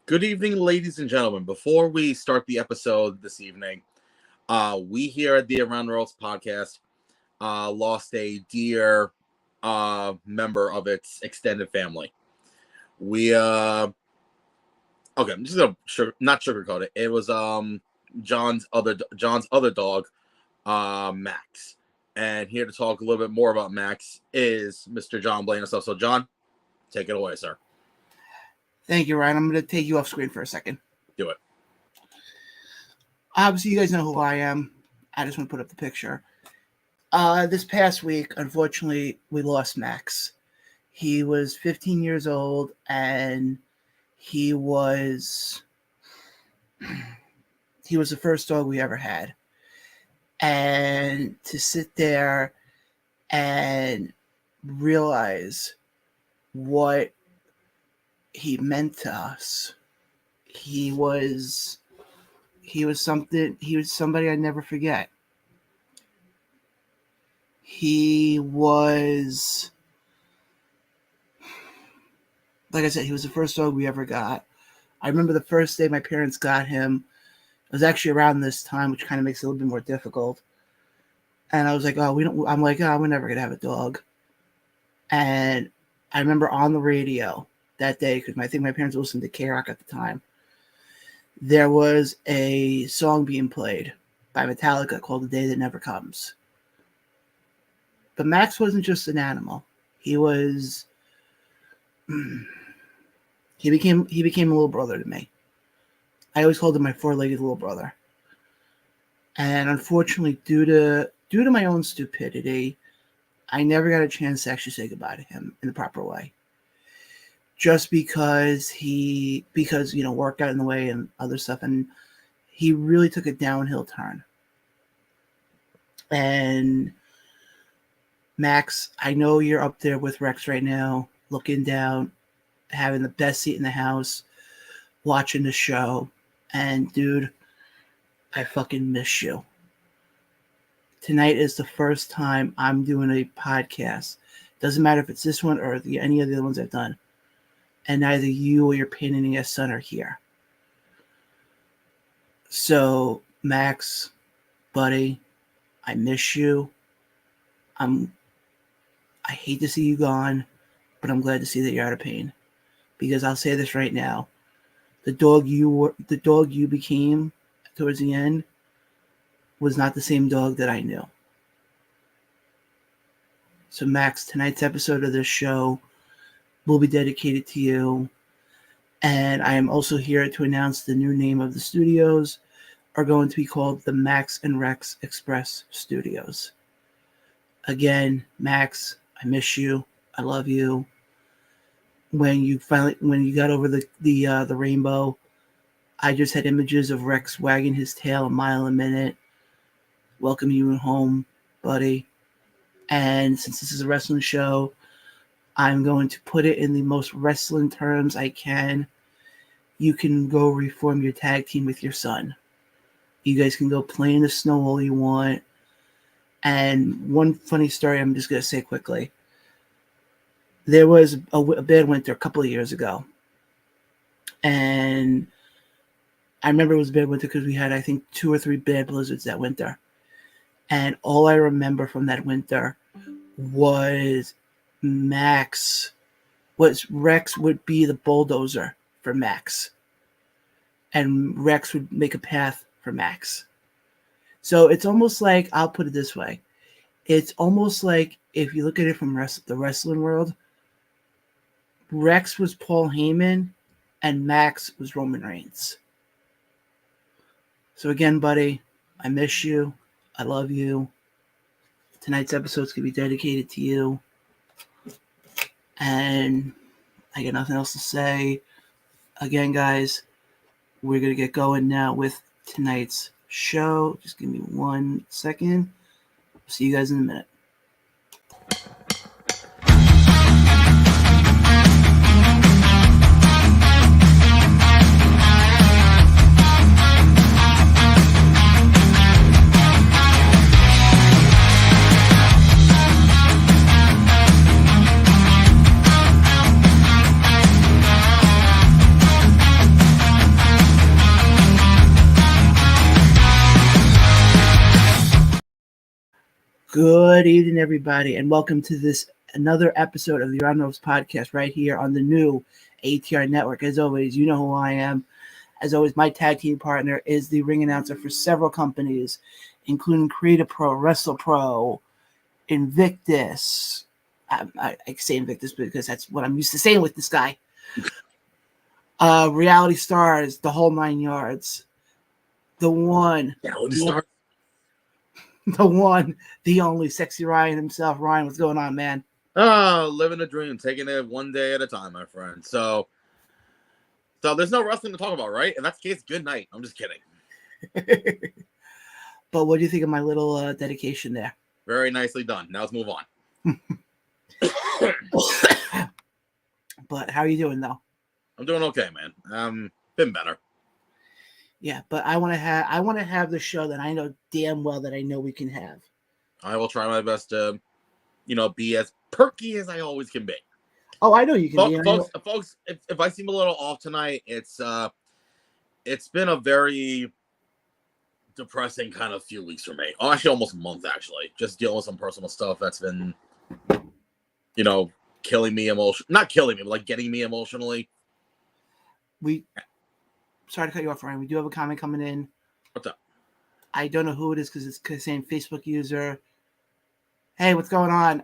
Good evening, ladies and gentlemen. Before we start the episode this evening, we here at the Around the Worlds podcast lost a dear member of its extended family. We okay, I'm just gonna not sugarcoat it. It was John's other dog, Maxx. And here to talk a little bit more about Maxx is Mr. Jon Blaine himself. So, John, take it away, sir. Thank you, Ryan. I'm going to take you off screen for a second. Do it. Obviously, you guys know who I am. I just want to put up the picture. This past week, unfortunately, we lost Maxx. He was 15 years old, and he was the first dog we ever had. And to sit there and realize what he meant to us. He was somebody I never forget. He was, like I said, he was the first dog we ever got. I remember the first day my parents got him. It was actually around this time, which kind of makes it a little bit more difficult. And I was like, we're never going to have a dog. And I remember on the radio that day, because I think my parents listened to K-Rock at the time, there was a song being played by Metallica called The Day That Never Comes. But Maxx wasn't just an animal. He became a little brother to me. I always called him my four-legged little brother. And unfortunately, due to my own stupidity, I never got a chance to actually say goodbye to him in the proper way. Just because work got in the way and other stuff, and he really took a downhill turn. And Maxx, I know you're up there with Rex right now, looking down, having the best seat in the house, watching the show, and dude, I fucking miss you. Tonight is the first time I'm doing a podcast. Doesn't matter if it's this one or any of the other ones I've done. And neither you or your pain in the ass son are here. So, Maxx, buddy, I miss you. I hate to see you gone, but I'm glad to see that you're out of pain. Because I'll say this right now. The dog you became towards the end was not the same dog that I knew. So, Maxx, tonight's episode of this show will be dedicated to you. And I am also here to announce the new name of the studios are going to be called the Maxx and Rex Express Studios. Again, Maxx, I miss you. I love you. When you got over the rainbow, I just had images of Rex wagging his tail a mile a minute. Welcome you home, buddy. And since this is a wrestling show, I'm going to put it in the most wrestling terms I can. You can go reform your tag team with your son. You guys can go play in the snow all you want. And one funny story I'm just going to say quickly. There was a bad winter a couple of years ago. And I remember it was a bad winter because we had, I think, 2 or 3 bad blizzards that winter. And all I remember from that winter was Rex would be the bulldozer for Maxx. And Rex would make a path for Maxx. So it's almost like, I'll put it this way. It's almost like, if you look at it from the wrestling world, Rex was Paul Heyman and Maxx was Roman Reigns. So again, buddy, I miss you. I love you. Tonight's episode's going to be dedicated to you. And I got nothing else to say. Again, guys, we're going to get going now with tonight's show. Just give me 1 second. See you guys in a minute. Good evening, everybody, and welcome to this another episode of the Jon and Ryan podcast right here on the new ATR network. As always, you know who I am. As always, my tag team partner is the ring announcer for several companies, including Creative Pro, Wrestle Pro, Invictus. I say Invictus because that's what I'm used to saying with this guy. Reality Stars, the whole 9 yards. The one. The one, the only, Sexy Ryan himself. Ryan, what's going on, man? Living a dream, taking it one day at a time, my friend. So there's no wrestling to talk about, right? If that's the case, good night. I'm just kidding. But what do you think of my little dedication there? Very nicely done. Now let's move on. But how are you doing, though? I'm doing okay, man. Been better. Yeah, but I want to have the show that I know damn well that I know we can have. I will try my best to, be as perky as I always can be. Oh, I know you can be. Folks, if I seem a little off tonight, it's been a very depressing kind of few weeks for me. Oh, actually, almost a month, actually. Just dealing with some personal stuff that's been, killing me not killing me, but like getting me emotionally. Sorry to cut you off, Ryan. We do have a comment coming in. What's up? I don't know who it is because it's the same Facebook user. Hey, what's going on?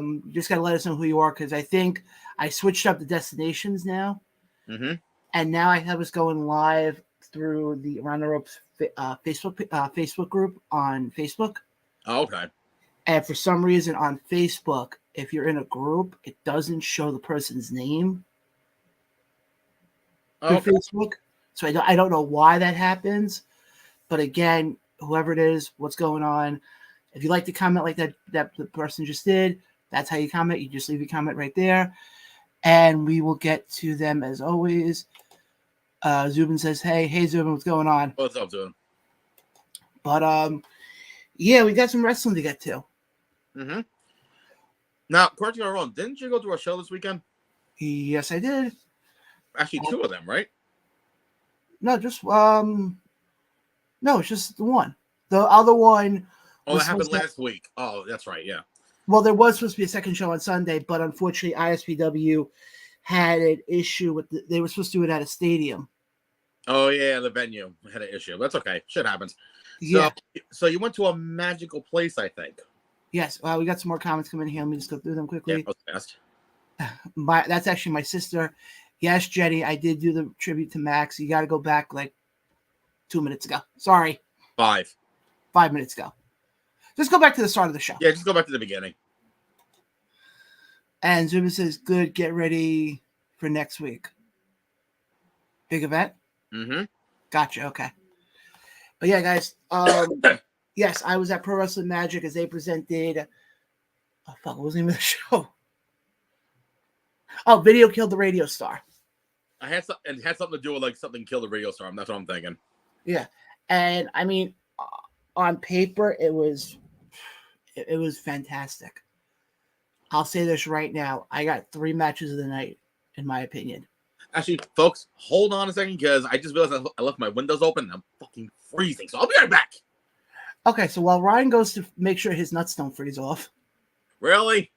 You just got to let us know who you are because I think I switched up the destinations now. Mm-hmm. And now I have us going live through the Around the Ropes Facebook group on Facebook. Oh, okay. And for some reason on Facebook, if you're in a group, it doesn't show the person's name through Facebook. So I don't know why that happens. But again, whoever it is, what's going on? If you like to comment like that the person just did, that's how you comment. You just leave your comment right there. And we will get to them as always. Zubin says, hey Zubin, what's going on? What's up, Zubin? But yeah, we got some wrestling to get to. Mm-hmm. Now, correct me if I'm wrong, didn't you go to a show this weekend? Yes, I did. Actually, two of them, right? No, just no, it's just the one. The other one. Oh, that happened last week. Oh, that's right. Yeah. Well, there was supposed to be a second show on Sunday, but unfortunately, ISPW had an issue with they were supposed to do it at a stadium. Oh yeah, the venue had an issue. That's okay. Shit happens. Yeah. So you went to a magical place, I think. Yes. We got some more comments coming in here. Let me just go through them quickly. Yeah, that was fast. That's actually my sister. Yes, Jenny, I did do the tribute to Maxx. You got to go back like 2 minutes ago. Sorry. 5 minutes ago. Just go back to the start of the show. Yeah, just go back to the beginning. And Zubin says, good, get ready for next week. Big event? Mm-hmm. Gotcha, okay. But yeah, guys, yes, I was at Pro Wrestling Magic as they presented, what was the name of the show? Oh, Video Killed the Radio Star. It had something to do with like something killed the radio star. That's what I'm thinking. Yeah, and I mean, on paper, it was fantastic. I'll say this right now: I got 3 matches of the night, in my opinion. Actually, folks, hold on a second because I just realized I left my windows open and I'm fucking freezing. So I'll be right back. Okay, so while Ryan goes to make sure his nuts don't freeze off. Really?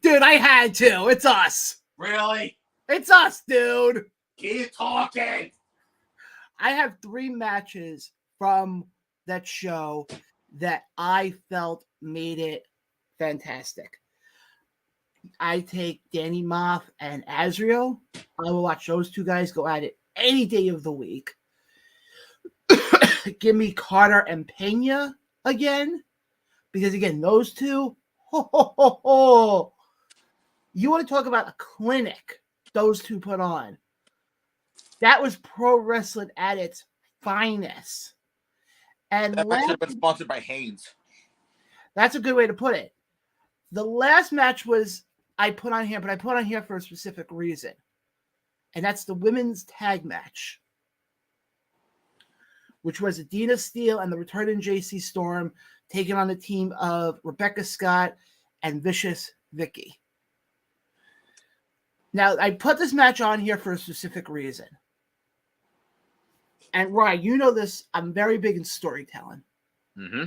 Dude, I had to. It's us. Really? It's us, dude. Keep talking. I have 3 matches from that show that I felt made it fantastic. I take Danny Moff and Azrael. I will watch those 2 guys go at it any day of the week. Give me Carter and Pena again. Because again, those 2, you want to talk about a clinic those 2 put on. That was pro wrestling at its finest. And that match should have been sponsored by Haynes. That's a good way to put it. The last match was I put on here for a specific reason. And that's the women's tag match, which was Adina Steele and the returning JC Storm taking on the team of Rebecca Scott and Vicious Vicki. Now, I put this match on here for a specific reason. And Ryan, you know this, I'm very big in storytelling. Mm-hmm.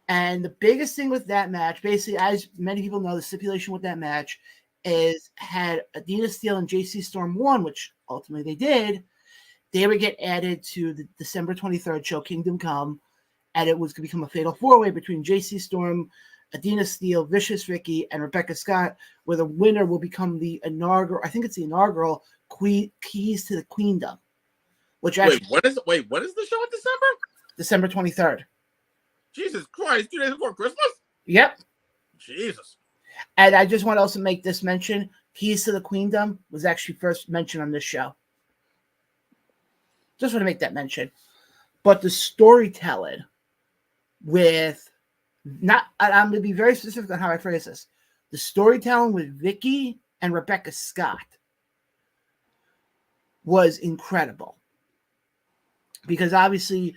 And the biggest thing with that match, basically, as many people know, the stipulation with that match is had Adina Steele and JC Storm won, which ultimately they did, they would get added to the December 23rd show, Kingdom Come, and it was going to become a fatal four-way between JC Storm, Adina Steele, Vicious Vicki, and Rebecca Scott, where the winner will become the inaugural, I think it's the inaugural Keys to the Queendom. Which actually, when is the show in December? December 23rd. Jesus Christ, 2 days before Christmas? Yep. Jesus. And I just want to also make this mention, Keys to the Queendom was actually first mentioned on this show. Just want to make that mention. But the storytelling with, I'm going to be very specific on how I phrase this. The storytelling with Vicki and Rebecca Scott was incredible. Because obviously,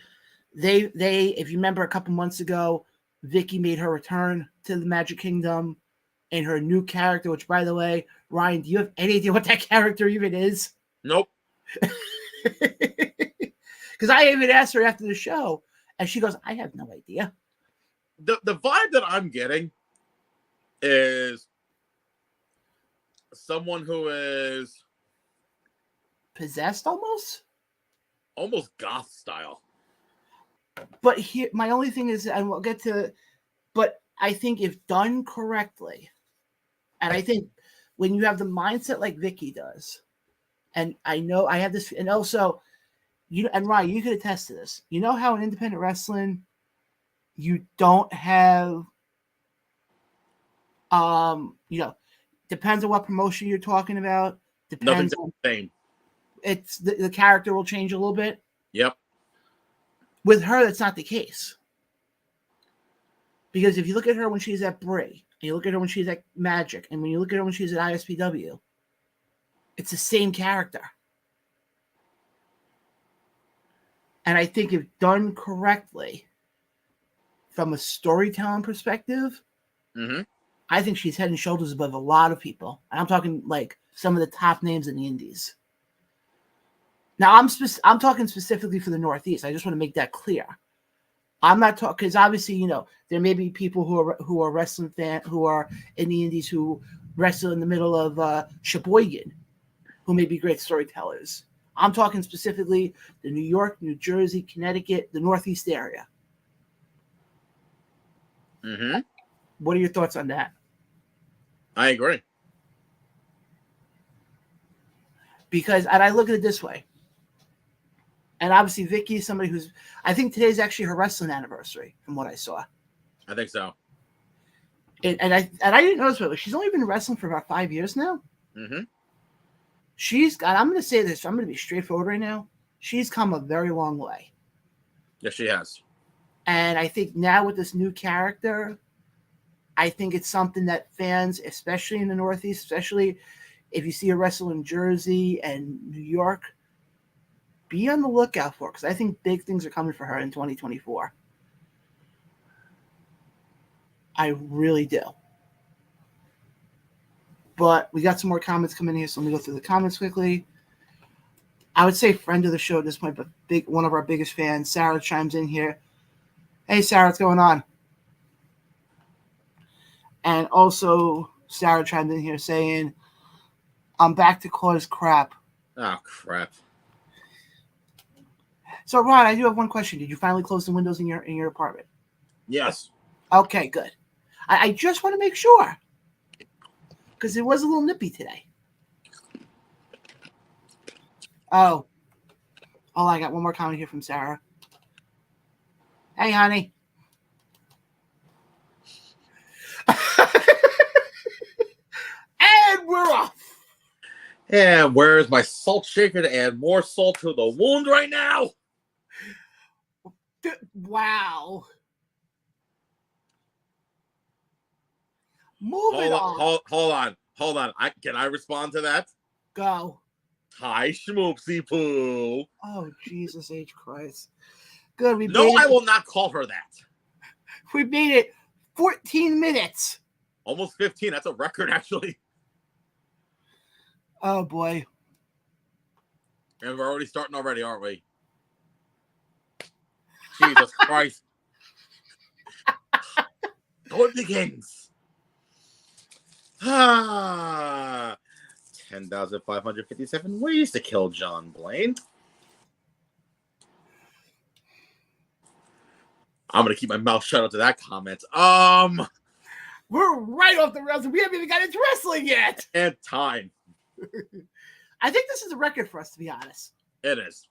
they if you remember a couple months ago, Vicki made her return to the Magic Kingdom in her new character, which, by the way, Ryan, do you have any idea what that character even is? Nope. Because I even asked her after the show, and she goes, I have no idea. The vibe that I'm getting is someone who is possessed almost goth style. But here, my only thing is, and we'll get to, but I think if done correctly, and I think when you have the mindset like Vicki does, and I know I have this, and also, and Ryan, you could attest to this. You know how in independent wrestling, you don't have, depends on what promotion you're talking about. Depends. Nothing's the same. It's the character will change a little bit. Yep. With her, that's not the case. Because if you look at her when she's at Brie, and you look at her when she's at Magic, and when you look at her when she's at ISPW, it's the same character. And I think if done correctly, from a storytelling perspective, I think she's head and shoulders above a lot of people. And I'm talking like some of the top names in the indies. Now, I'm talking specifically for the Northeast. I just want to make that clear. I'm not talking because obviously, there may be people who are wrestling fans who are in the indies who wrestle in the middle of Sheboygan, who may be great storytellers. I'm talking specifically the New York, New Jersey, Connecticut, the Northeast area. What are your thoughts on that? I agree. Because, and I look at it this way. And obviously, Vicki is somebody who's, I think today's actually her wrestling anniversary, from what I saw. I think so. And I didn't notice, but she's only been wrestling for about 5 years now. She's got, I'm going to say this, I'm going to be straightforward right now. She's come a very long way. Yes, she has. And I think now with this new character, I think it's something that fans, especially in the Northeast, especially if you see her wrestle in Jersey and New York, be on the lookout for, because I think big things are coming for her in 2024. I really do. But we got some more comments coming in here, so let me go through the comments quickly. I would say friend of the show at this point, but one of our biggest fans, Sarah, chimes in here. Hey, Sarah, what's going on? And also, Sarah chimed in here saying, I'm back to cause crap. Oh, crap. So, Ron, I do have one question. Did you finally close the windows in your apartment? Yes. Okay, good. I just want to make sure. Because it was a little nippy today. Oh, I got one more comment here from Sarah. Hey, honey. And we're off. And where's my salt shaker to add more salt to the wound right now? Wow. Moving on. Hold on. Can I respond to that? Go. Hi, Schmoopsy Poo. Oh, Jesus H. Christ. Good. I will not call her that. We made it 14 minutes. Almost 15. That's a record, actually. Oh, boy. And we're already starting already, aren't we? Jesus Christ. So it begins. 10,557 ways to kill John Blaine. I'm gonna keep my mouth shut up to that comment. We're right off the rails, and we haven't even got into wrestling yet. And time. I think this is a record for us, to be honest. It is.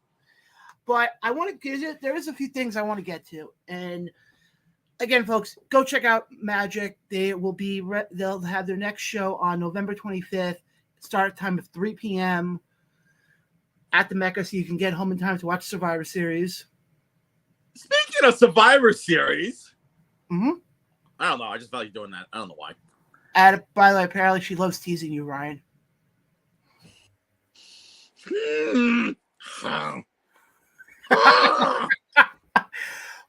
But I want to get it. There is a few things I want to get to, and again, folks, go check out Magic. They'll have their next show on November 25th. Start time of 3 p.m. at the Mecca, so you can get home in time to watch Survivor Series. Speaking of Survivor Series, I don't know. I just felt like doing that. I don't know why. By the way, apparently she loves teasing you, Ryan.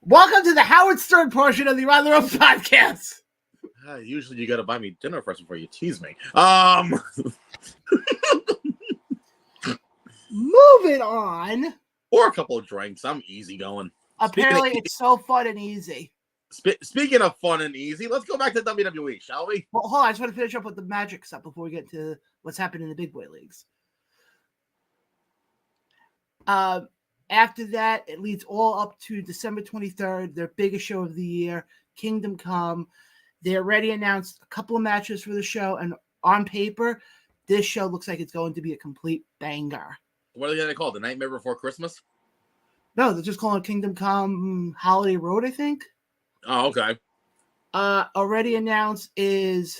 Welcome to the Howard Stern portion of the Around the Rope podcast. Usually you got to buy me dinner first before you tease me. Moving on. Or a couple of drinks. I'm easy going. Apparently, it's so fun and easy. Speaking of fun and easy, let's go back to WWE, shall we? Well, hold on. I just want to finish up with the Magic stuff before we get to what's happening in the big boy leagues. After that, it leads all up to December 23rd, their biggest show of the year, Kingdom Come. They already announced a couple of matches for the show, and on paper, this show looks like it's going to be a complete banger. What are they going to call it? The Nightmare Before Christmas? No, they're just calling it Kingdom Come Holiday Road, I think. Oh, okay. Already announced is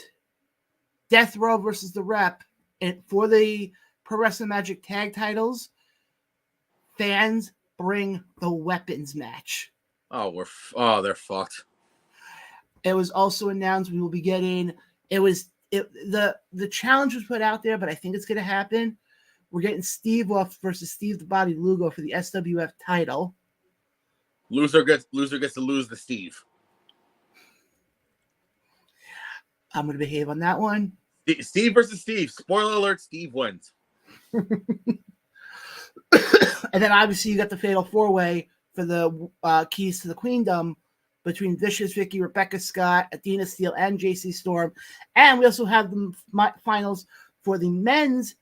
Death Row versus The Rep, and for the Pro Wrestling Magic tag titles, fans bring the weapons match. Oh, they're fucked. It was also announced we will be getting. The challenge was put out there, but I think it's going to happen. We're getting Steve Wolf versus Steve the Body Lugo for the SWF title. Loser gets to lose the Steve. I'm going to behave on that one. Steve versus Steve. Spoiler alert: Steve wins. And then obviously you got the Fatal 4-Way for the keys to the Queendom between Vicious, Vicki, Rebecca Scott, Athena Steele, and JC Storm. And we also have the finals for the men's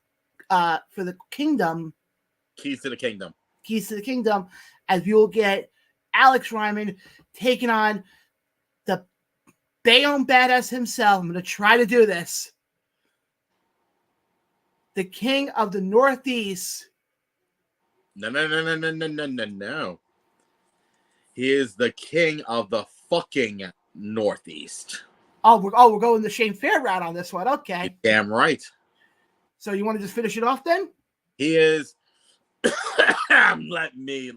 for the Kingdom. Keys to the Kingdom. Keys to the Kingdom, as we will get Alex Ryman taking on the Bayonne Badass himself. I'm going to try to do this. The King of the Northeast. No. He is the king of the fucking Northeast. Oh, we're going the Shane Fair route on this one. Okay. You're damn right. So you want to just finish it off then? He is. Let me.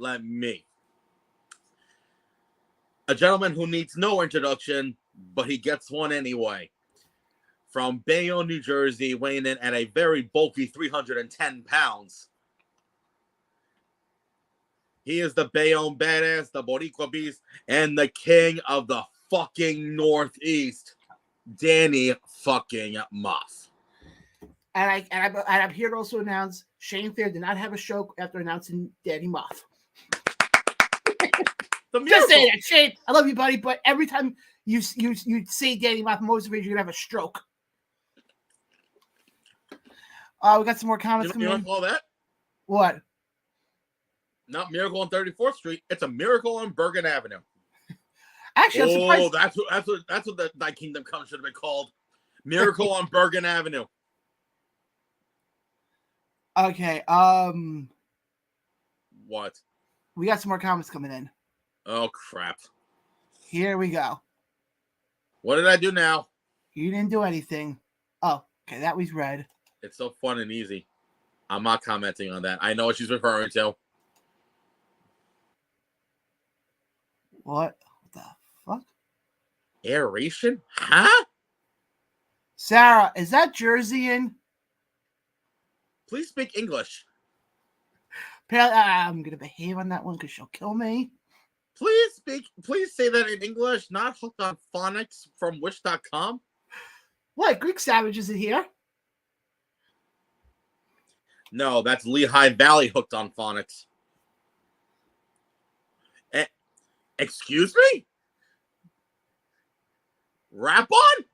A gentleman who needs no introduction, but he gets one anyway. From Bayonne, New Jersey, weighing in at a very bulky 310 pounds. He is the Bayonne Badass, the Boricua Beast, and the king of the fucking Northeast, Danny fucking Moff. And I'm here to also announce Shane Fair did not have a stroke after announcing Danny Moff. Just say that, Shane. I love you, buddy, but every time you say Danny Moff, I'm always afraid you're gonna have a stroke. We got some more comments coming in. You want to call that? What? Not Miracle on 34th Street. It's a Miracle on Bergen Avenue. Actually, I'm surprised. That's what Thy Kingdom Come should have been called. Miracle on Bergen Avenue. Okay. What? We got some more comments coming in. Oh crap! Here we go. What did I do now? You didn't do anything. Oh, okay. That was read. It's so fun and easy. I'm not commenting on that. I know what she's referring to. What the fuck? Aeration? Huh? Sarah, is that Jerseyan? Please speak English. I'm gonna behave on that one because she'll kill me. Please say that in English, not hooked on phonics from wish.com. What? Greek Savage isn't here? No, that's Lehigh Valley hooked on phonics. Excuse me? Rap on?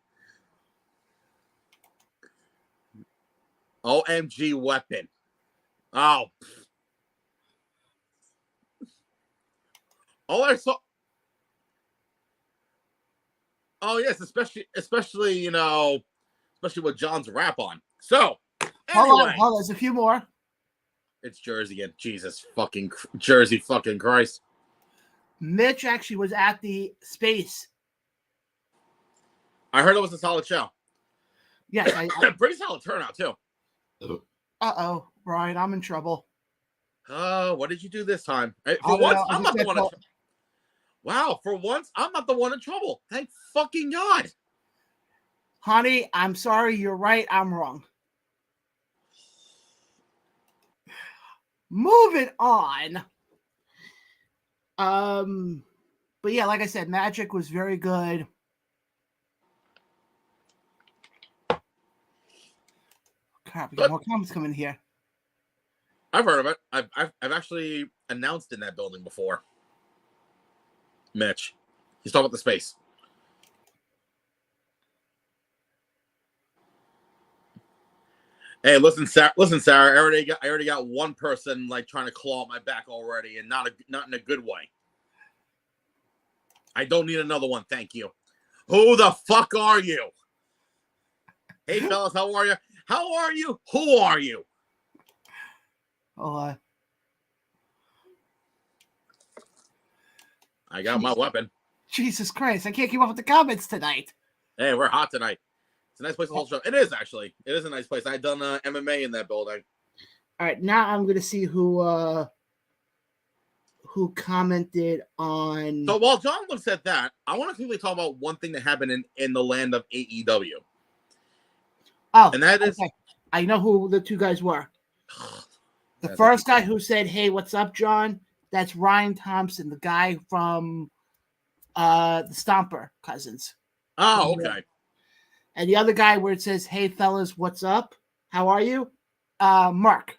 OMG weapon. Oh. Oh, I saw. Oh, yes, especially, especially with John's rap on. So, anyway. Hold on. There's a few more. It's Jersey again. Jesus fucking Jersey fucking Christ. Mitch actually was at the space. I heard it was a solid show. Yes. Pretty solid turnout, too. Uh-oh, Ryan, I'm in trouble. What did you do this time? For once, I'm not the one in trouble. Wow, for once, I'm not the one in trouble. Thank fucking God. Honey, I'm sorry. You're right. I'm wrong. Moving on. But yeah, like I said, Magic was very good. Crap, we got more comments coming here. I've heard of it. I've actually announced in that building before. Mitch, he's talking about the space. Hey, listen, Sarah. I already got one person like trying to claw my back already, and not in a good way. I don't need another one, thank you. Who the fuck are you? Hey, fellas, how are you? How are you? Who are you? Oh, I got my weapon. Jesus Christ, I can't keep up with the comments tonight. Hey, we're hot tonight. It's a nice place to hold show. It is, actually. It is a nice place. I had done MMA in that building. All right, now I'm going to see who commented on... So while John looks at that, I want to quickly talk about one thing that happened in the land of AEW. Oh, and that is... Okay. I know who the two guys were. The first guy who said, "Hey, what's up, John?" That's Ryan Thompson, the guy from the Stomper Cousins. Oh, okay. And the other guy where it says, "Hey, fellas, what's up? How are you?" Mark.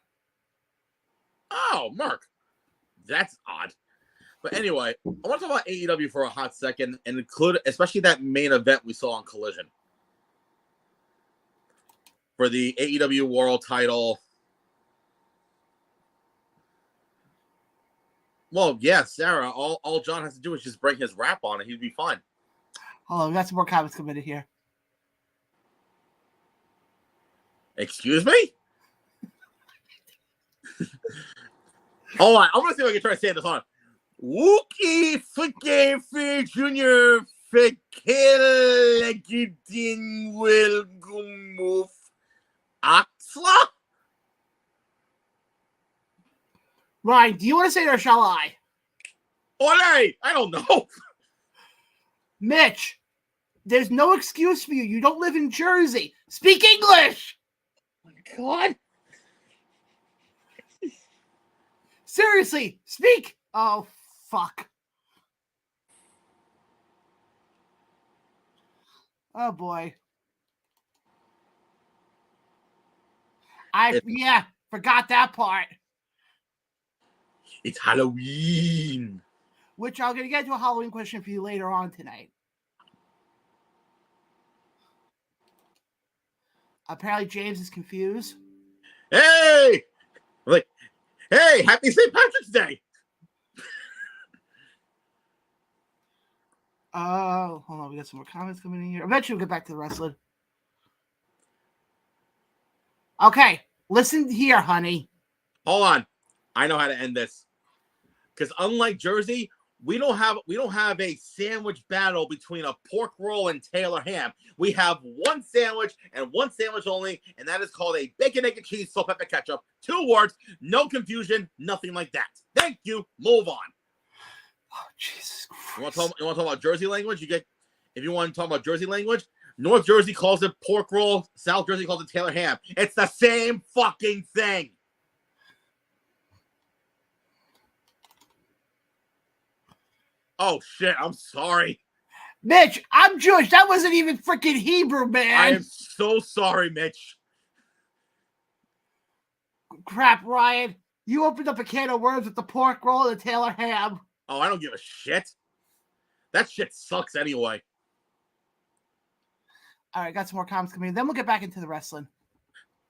Oh, Mark. That's odd. But anyway, I want to talk about AEW for a hot second and include especially that main event we saw on Collision for the AEW World Title. Well, yeah, Sarah, all John has to do is just bring his rap on and he'd be fine. Oh, we got some more comments coming in here. Excuse me? Hold on, I'm going to see if I can try to say this on. Wookie Fuke Junior Fekelegidin will move Axla? Ryan, do you want to say it or shall I? Ole! I don't know. Mitch, there's no excuse for you. You don't live in Jersey. Speak English! Oh my God. Seriously, speak! Oh, fuck. Oh, boy. Forgot that part. It's Halloween. Which I'm going to get to a Halloween question for you later on tonight. Apparently, James is confused. Hey! I'm like, hey, happy St. Patrick's Day! Oh, hold on. We got some more comments coming in here. Eventually, we'll get back to the wrestling. Okay, listen here, honey. Hold on. I know how to end this. Because unlike Jersey, we don't have a sandwich battle between a pork roll and Taylor ham. We have one sandwich and one sandwich only, and that is called a bacon, egg, and cheese, salt, pepper, ketchup. 2 words, no confusion, nothing like that. Thank you. Move on. Oh, Jesus Christ. You want to talk about Jersey language? If you want to talk about Jersey language, North Jersey calls it pork roll. South Jersey calls it Taylor ham. It's the same fucking thing. Oh, shit. I'm sorry. Mitch, I'm Jewish. That wasn't even freaking Hebrew, man. I am so sorry, Mitch. Crap, Ryan. You opened up a can of worms with the pork roll and the Taylor ham. Oh, I don't give a shit. That shit sucks anyway. All right, got some more comments coming in. Then we'll get back into the wrestling.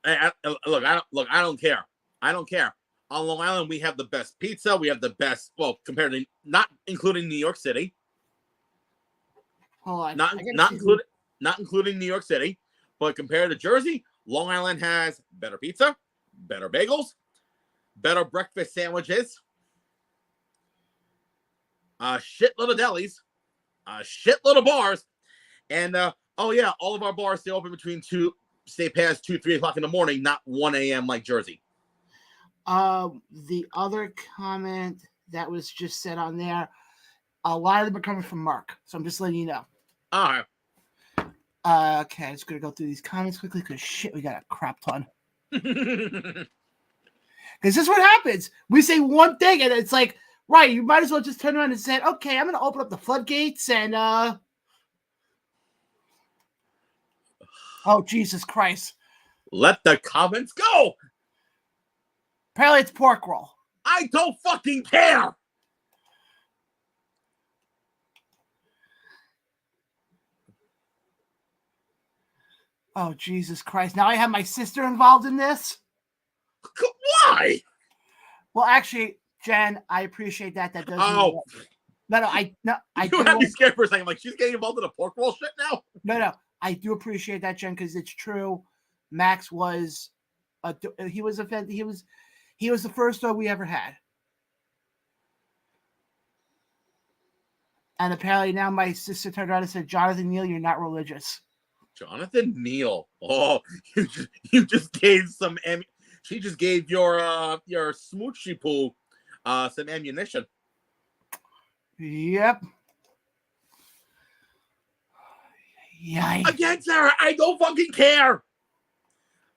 I don't care. I don't care. On Long Island, we have the best pizza. We have the best, well, compared to not including New York City. Hold on. Not including New York City, but compared to Jersey, Long Island has better pizza, better bagels, better breakfast sandwiches, a shitload of delis, a shitload of bars, and all of our bars stay open stay past 2-3 o'clock in the morning, not 1 a.m. like Jersey. The other comment that was just said on there, a lot of them are coming from Mark, so I'm just letting you know. All right. Okay, I'm just gonna go through these comments quickly because shit, we got a crap ton. Because this is what happens. We say one thing and it's like, right, you might as well just turn around and say, okay, I'm gonna open up the floodgates and oh Jesus Christ. Let the comments go. Apparently it's pork roll. I don't fucking care. Oh, Jesus Christ. Now I have my sister involved in this? Why? Well, actually, Jen, I appreciate that. That does No, I you had me scared for a second. Like, she's getting involved in a pork roll shit now? No. I do appreciate that, Jen, because it's true. Maxx was he was the first dog we ever had. And apparently now my sister turned around and said, Jonathan Neal, you're not religious. Jonathan Neal. Oh, you just gave some. She just gave your smoochy poo some ammunition. Yep. Yikes. Again, Sarah, I don't fucking care.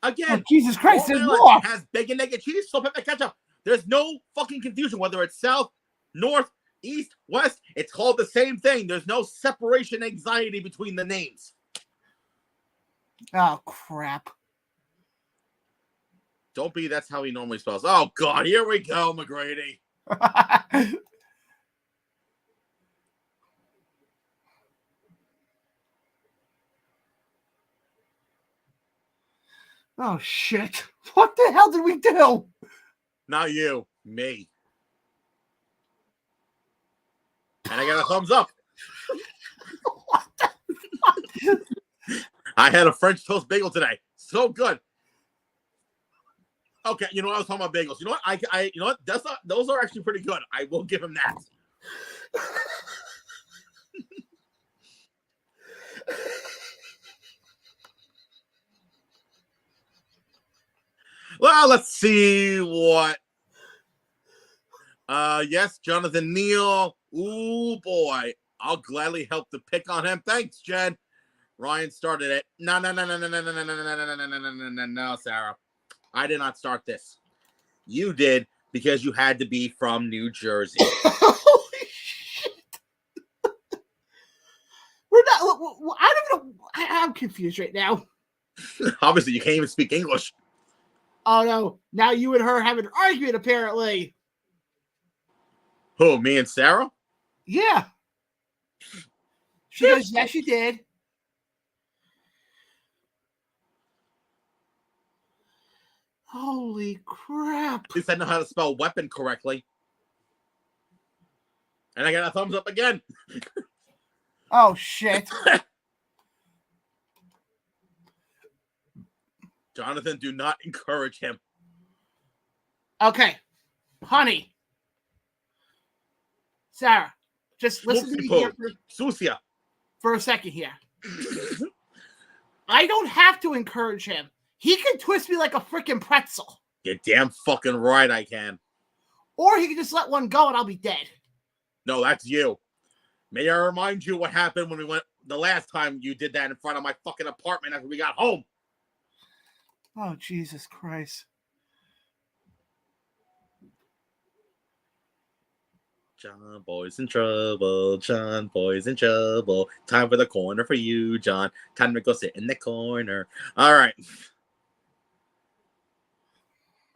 Again, oh, Jesus Christ, there's Long more. Island has bacon, egg, and cheese, salt, pepper, ketchup. There's no fucking confusion whether it's south, north, east, west. It's called the same thing. There's no separation anxiety between the names. Oh, crap. Don't be, that's how he normally spells. Oh, God, here we go, McGrady. Oh, shit. What the hell did we do? Not you, me. And I got a thumbs up. What the fuck? I had a French toast bagel today. So good. Okay, you know what? I was talking about bagels. You know what? You know what? Those are actually pretty good. I will give him that. Well, let's see what. Yes, Jonathan Neal. Ooh, boy. I'll gladly help to pick on him. Thanks, Jen. Ryan started it. No, Sarah. I did not start this. You did because you had to be from New Jersey. Holy shit. We're not. I don't know. I'm confused right now. Obviously, you can't even speak English. Oh, no. Now you and her have an argument, apparently. Who, me and Sarah? Yeah. She goes, yes, you did. Holy crap. At least I know how to spell weapon correctly. And I got a thumbs up again. Oh, shit. Jonathan, do not encourage him. Okay. Honey. Sarah, just listen to me here for a second here. I don't have to encourage him. He can twist me like a freaking pretzel. You're damn fucking right I can. Or he can just let one go and I'll be dead. No, that's you. May I remind you what happened when we went the last time you did that in front of my fucking apartment after we got home? Oh, Jesus Christ. John boy's in trouble. John boy's in trouble. Time for the corner for you, John. Time to go sit in the corner. All right.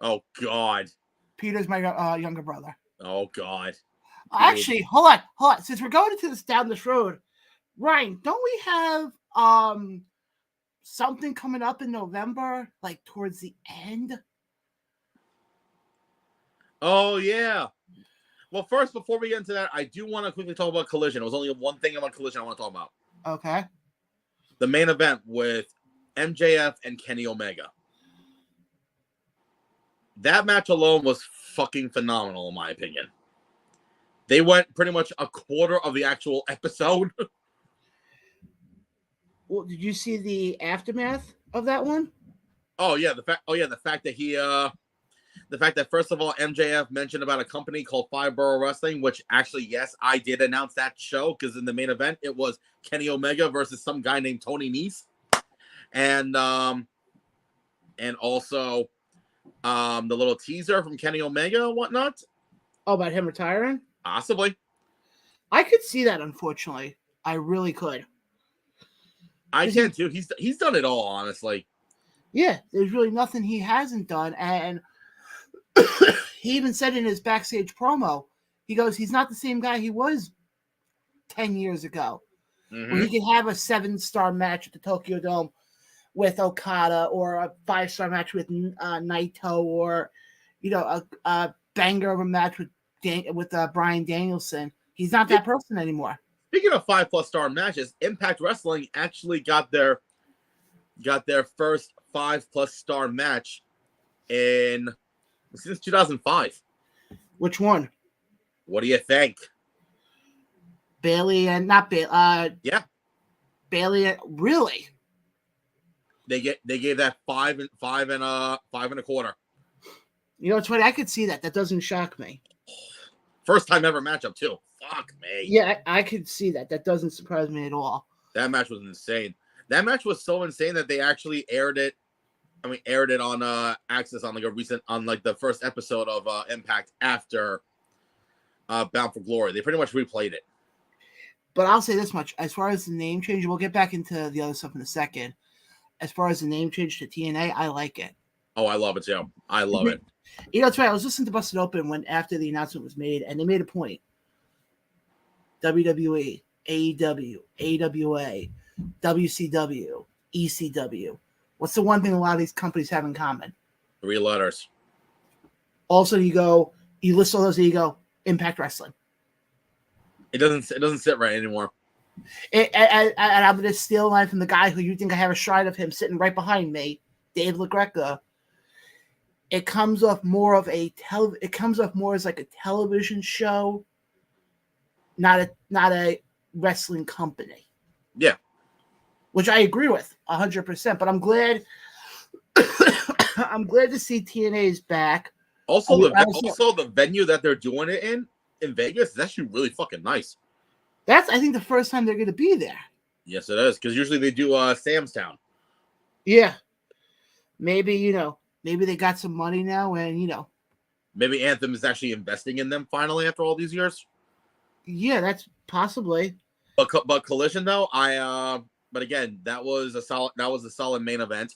Oh, God. Peter's my younger brother. Oh, God. Actually, hold on. Since we're going into this down this road, Ryan, don't we have something coming up in November, like towards the end. Oh, yeah. Well, first, before we get into that, I do want to quickly talk about Collision. It was only one thing about Collision I want to talk about. Okay. The main event with MJF and Kenny Omega. That match alone was fucking phenomenal, in my opinion. They went pretty much a quarter of the actual episode. Well, did you see the aftermath of that one? Oh yeah, the fact that first of all MJF mentioned about a company called Five Borough Wrestling, which actually, yes, I did announce that show because in the main event it was Kenny Omega versus some guy named Tony Nese, and also the little teaser from Kenny Omega and whatnot. Oh, about him retiring? Possibly. I could see that, unfortunately. I really could. I can too. He's done it all, honestly. Yeah, there's really nothing he hasn't done. And he even said in his backstage promo, he goes, he's not the same guy he was 10 years ago. Mm-hmm. Where he could have a 7-star match at the Tokyo Dome with Okada, or a 5-star match with Naito, or, you know, a banger of a match with Bryan Danielson. He's not that person anymore. Speaking of 5+ star matches, Impact Wrestling actually got their first 5+ star match since 2005. Which one? What do you think? Bailey and not Bailey. Yeah. Bailey. Really? They gave that 5 and 5.25. You know, it's funny. I could see that. That doesn't shock me. First time ever matchup too. Fuck me. Yeah, I could see that. That doesn't surprise me at all. That match was insane. That match was so insane that they actually aired it on Access on the first episode of Impact after Bound for Glory. They pretty much replayed it. But I'll say this much: as far as the name change, we'll get back into the other stuff in a second. As far as the name change to TNA, I like it. Oh, I love it too. I love it. You know, it's right. I was listening to Busted Open after the announcement was made, and they made a point. WWE, AEW, AWA, WCW, ECW. What's the one thing a lot of these companies have in common? 3 letters. Also, you list all those, and you go, Impact Wrestling. It doesn't sit right anymore. And I'm going to steal a line from the guy who you think I have a shrine of him sitting right behind me, Dave LaGreca. It comes off more as like a television show, not a wrestling company. Yeah. Which I agree with 100%, but I'm glad to see TNA's back. Also, the venue that they're doing it in Vegas is actually really fucking nice. That's, I think, the first time they're going to be there. Yes, it is, because usually they do Sam's Town. Yeah. Maybe they got some money now, and, maybe Anthem is actually investing in them finally after all these years. Yeah, that's possibly. But Collision, though, but again, that was a solid main event.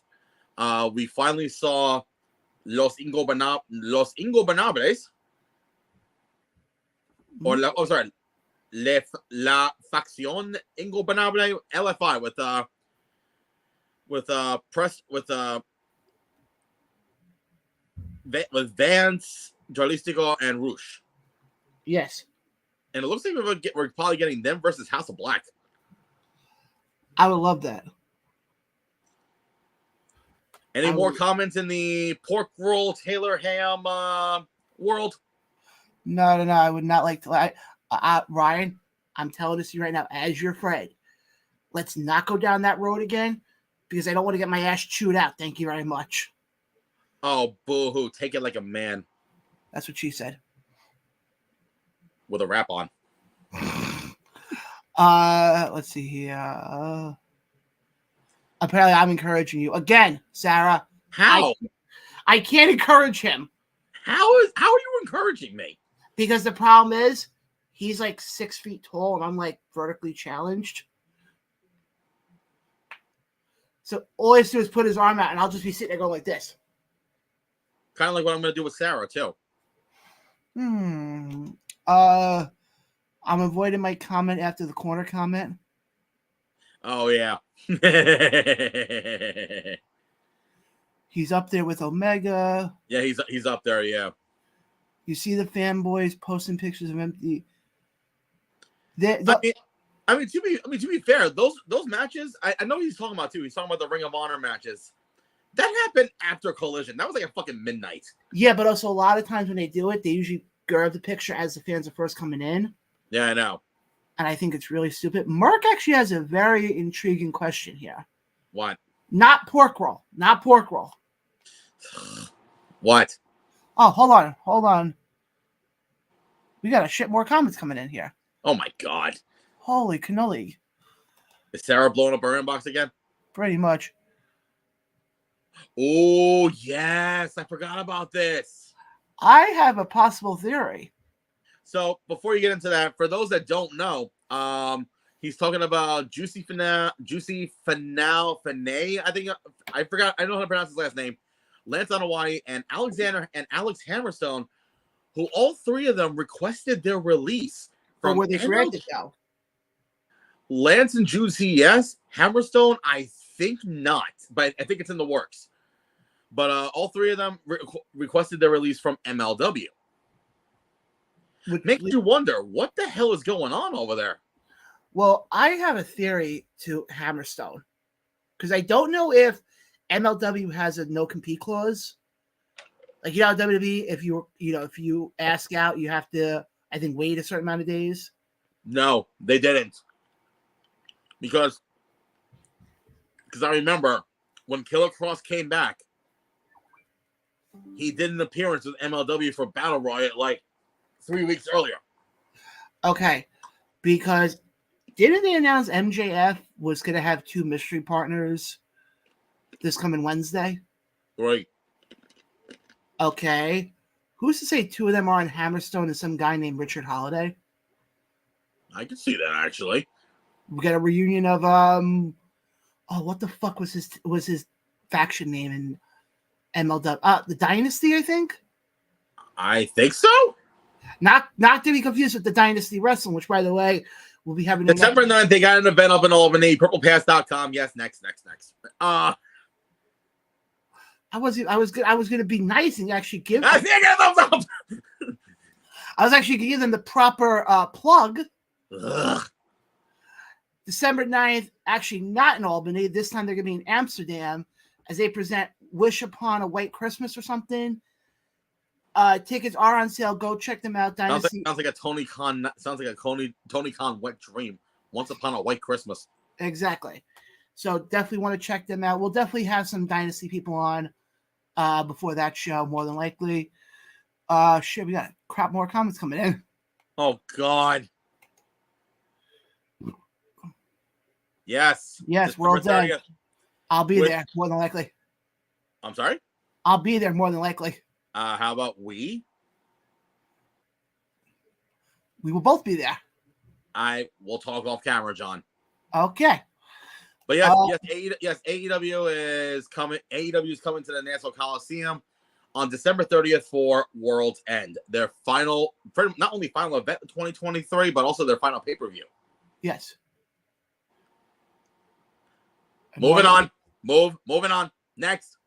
We finally saw Los Ingobernables. Or La Facción Ingobernable, LFI, with Vance, Jarlistico, and Roosh. Yes. And it looks like we're probably getting them versus House of Black. I would love that. Any more comments in the pork roll Taylor ham world? No. I would not like to. Ryan, I'm telling this to you right now, as your friend, let's not go down that road again, because I don't want to get my ass chewed out. Thank you very much. Oh, boo-hoo. Take it like a man. That's what she said. With a wrap on. Let's see here. Apparently, I'm encouraging you again, Sarah. How? I can't encourage him. How are you encouraging me? Because the problem is, he's like 6 feet tall, and I'm like vertically challenged. So all I have to do is put his arm out, and I'll just be sitting there going like this. Kind of like what I'm going to do with Sarah too. I'm avoiding my comment after the corner comment. Oh yeah. He's up there with Omega. Yeah, he's up there. Yeah. You see the fanboys posting pictures of empty. I mean to be fair, those matches, I know he's talking about too. He's talking about the Ring of Honor matches. That happened after Collision. That was like a fucking midnight. Yeah, but also a lot of times when they do it, they usually grab the picture as the fans are first coming in. Yeah, I know. And I think it's really stupid. Mark actually has a very intriguing question here. What? Not pork roll. Not pork roll. What? Oh, hold on. We got a shit more comments coming in here. Oh my god. Holy cannoli. Is Sarah blowing up her inbox again? Pretty much. Oh, yes. I forgot about this. I have a possible theory. So before you get into that, for those that don't know, he's talking about Juicy Finale, I think I forgot. I don't know how to pronounce his last name. Lance Anawati and Alexander and Alex Hammerstone, who all three of them requested their release from where they granted now. Lance and Juicy, yes. Hammerstone, I think not, but I think it's in the works. But all three of them requested their release from MLW. Makes you wonder, what the hell is going on over there? Well, I have a theory to Hammerstone. Because I don't know if MLW has a no-compete clause. Like, WWE, if you ask out, you have to, I think, wait a certain amount of days. No, they didn't. Because I remember when Killer Cross came back, he did an appearance with MLW for Battle Royale like 3 weeks earlier. Okay, because didn't they announce MJF was going to have 2 mystery partners this coming Wednesday? Right. Okay. Who's to say 2 of them are on Hammerstone and some guy named Richard Holiday? I can see that, actually. We got a reunion of what the fuck was his faction name in MLW? The Dynasty, I think. I think so. Not to be confused with the Dynasty Wrestling, which, by the way, we'll be having December 9th. They got an event up in Albany. PurplePass.com. Yes, next. I was gonna be nice and actually give. I was actually gonna give them the proper plug. Ugh. December 9th, actually not in Albany. This time they're going to be in Amsterdam as they present Wish Upon a White Christmas or something. Tickets are on sale. Go check them out. Dynasty. Sounds like a Tony Khan wet dream. Once Upon a White Christmas. Exactly. So definitely want to check them out. We'll definitely have some Dynasty people on before that show, more than likely. Shit, we got crap more comments coming in. Oh, God. Yes, World's End. I'll be there more than likely. I'm sorry? I'll be there more than likely. How about we? We will both be there. We'll talk off camera, John. Okay. But yes, AEW is coming. AEW is coming to the Nassau Coliseum on December 30th for World's End. Their not only final event of 2023, but also their final pay-per-view. Yes. Moving on. Next.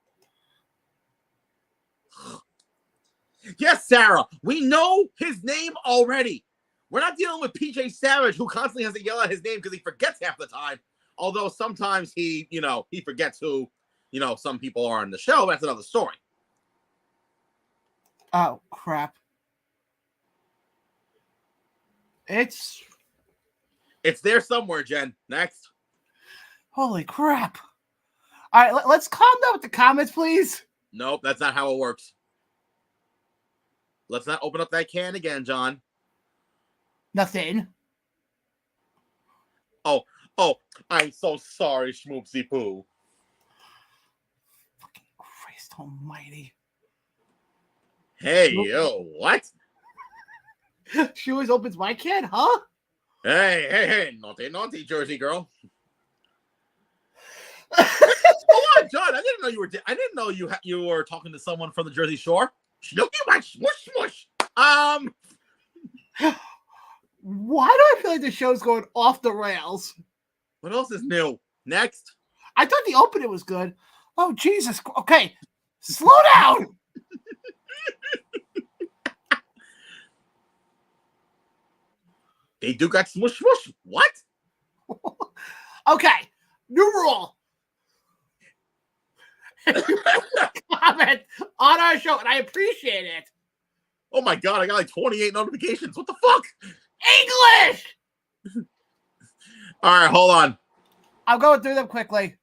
Yes, Sarah. We know his name already. We're not dealing with PJ Savage, who constantly has to yell out his name because he forgets half the time. Although sometimes he forgets who, some people are on the show. That's another story. Oh, crap. It's there somewhere, Jen. Next. Holy crap. All right, let's calm down with the comments, please. Nope, that's not how it works. Let's not open up that can again, John. Nothing. Oh, I'm so sorry, Schmoopsy Poo. Fucking Christ almighty. Hey, yo, what? She always opens my can, huh? Hey, naughty Jersey girl. Hold on, John. I didn't know you were talking to someone from the Jersey Shore. Snooky much, smush. Why do I feel like the show's going off the rails? What else is new? Next. I thought the opening was good. Oh, Jesus. Okay. Slow down. They do got smush smush. What? Okay. New rule. Comment on our show, and I appreciate it. Oh my God, I got like 28 notifications. What the fuck? English! All right, hold on. I'm going through them quickly.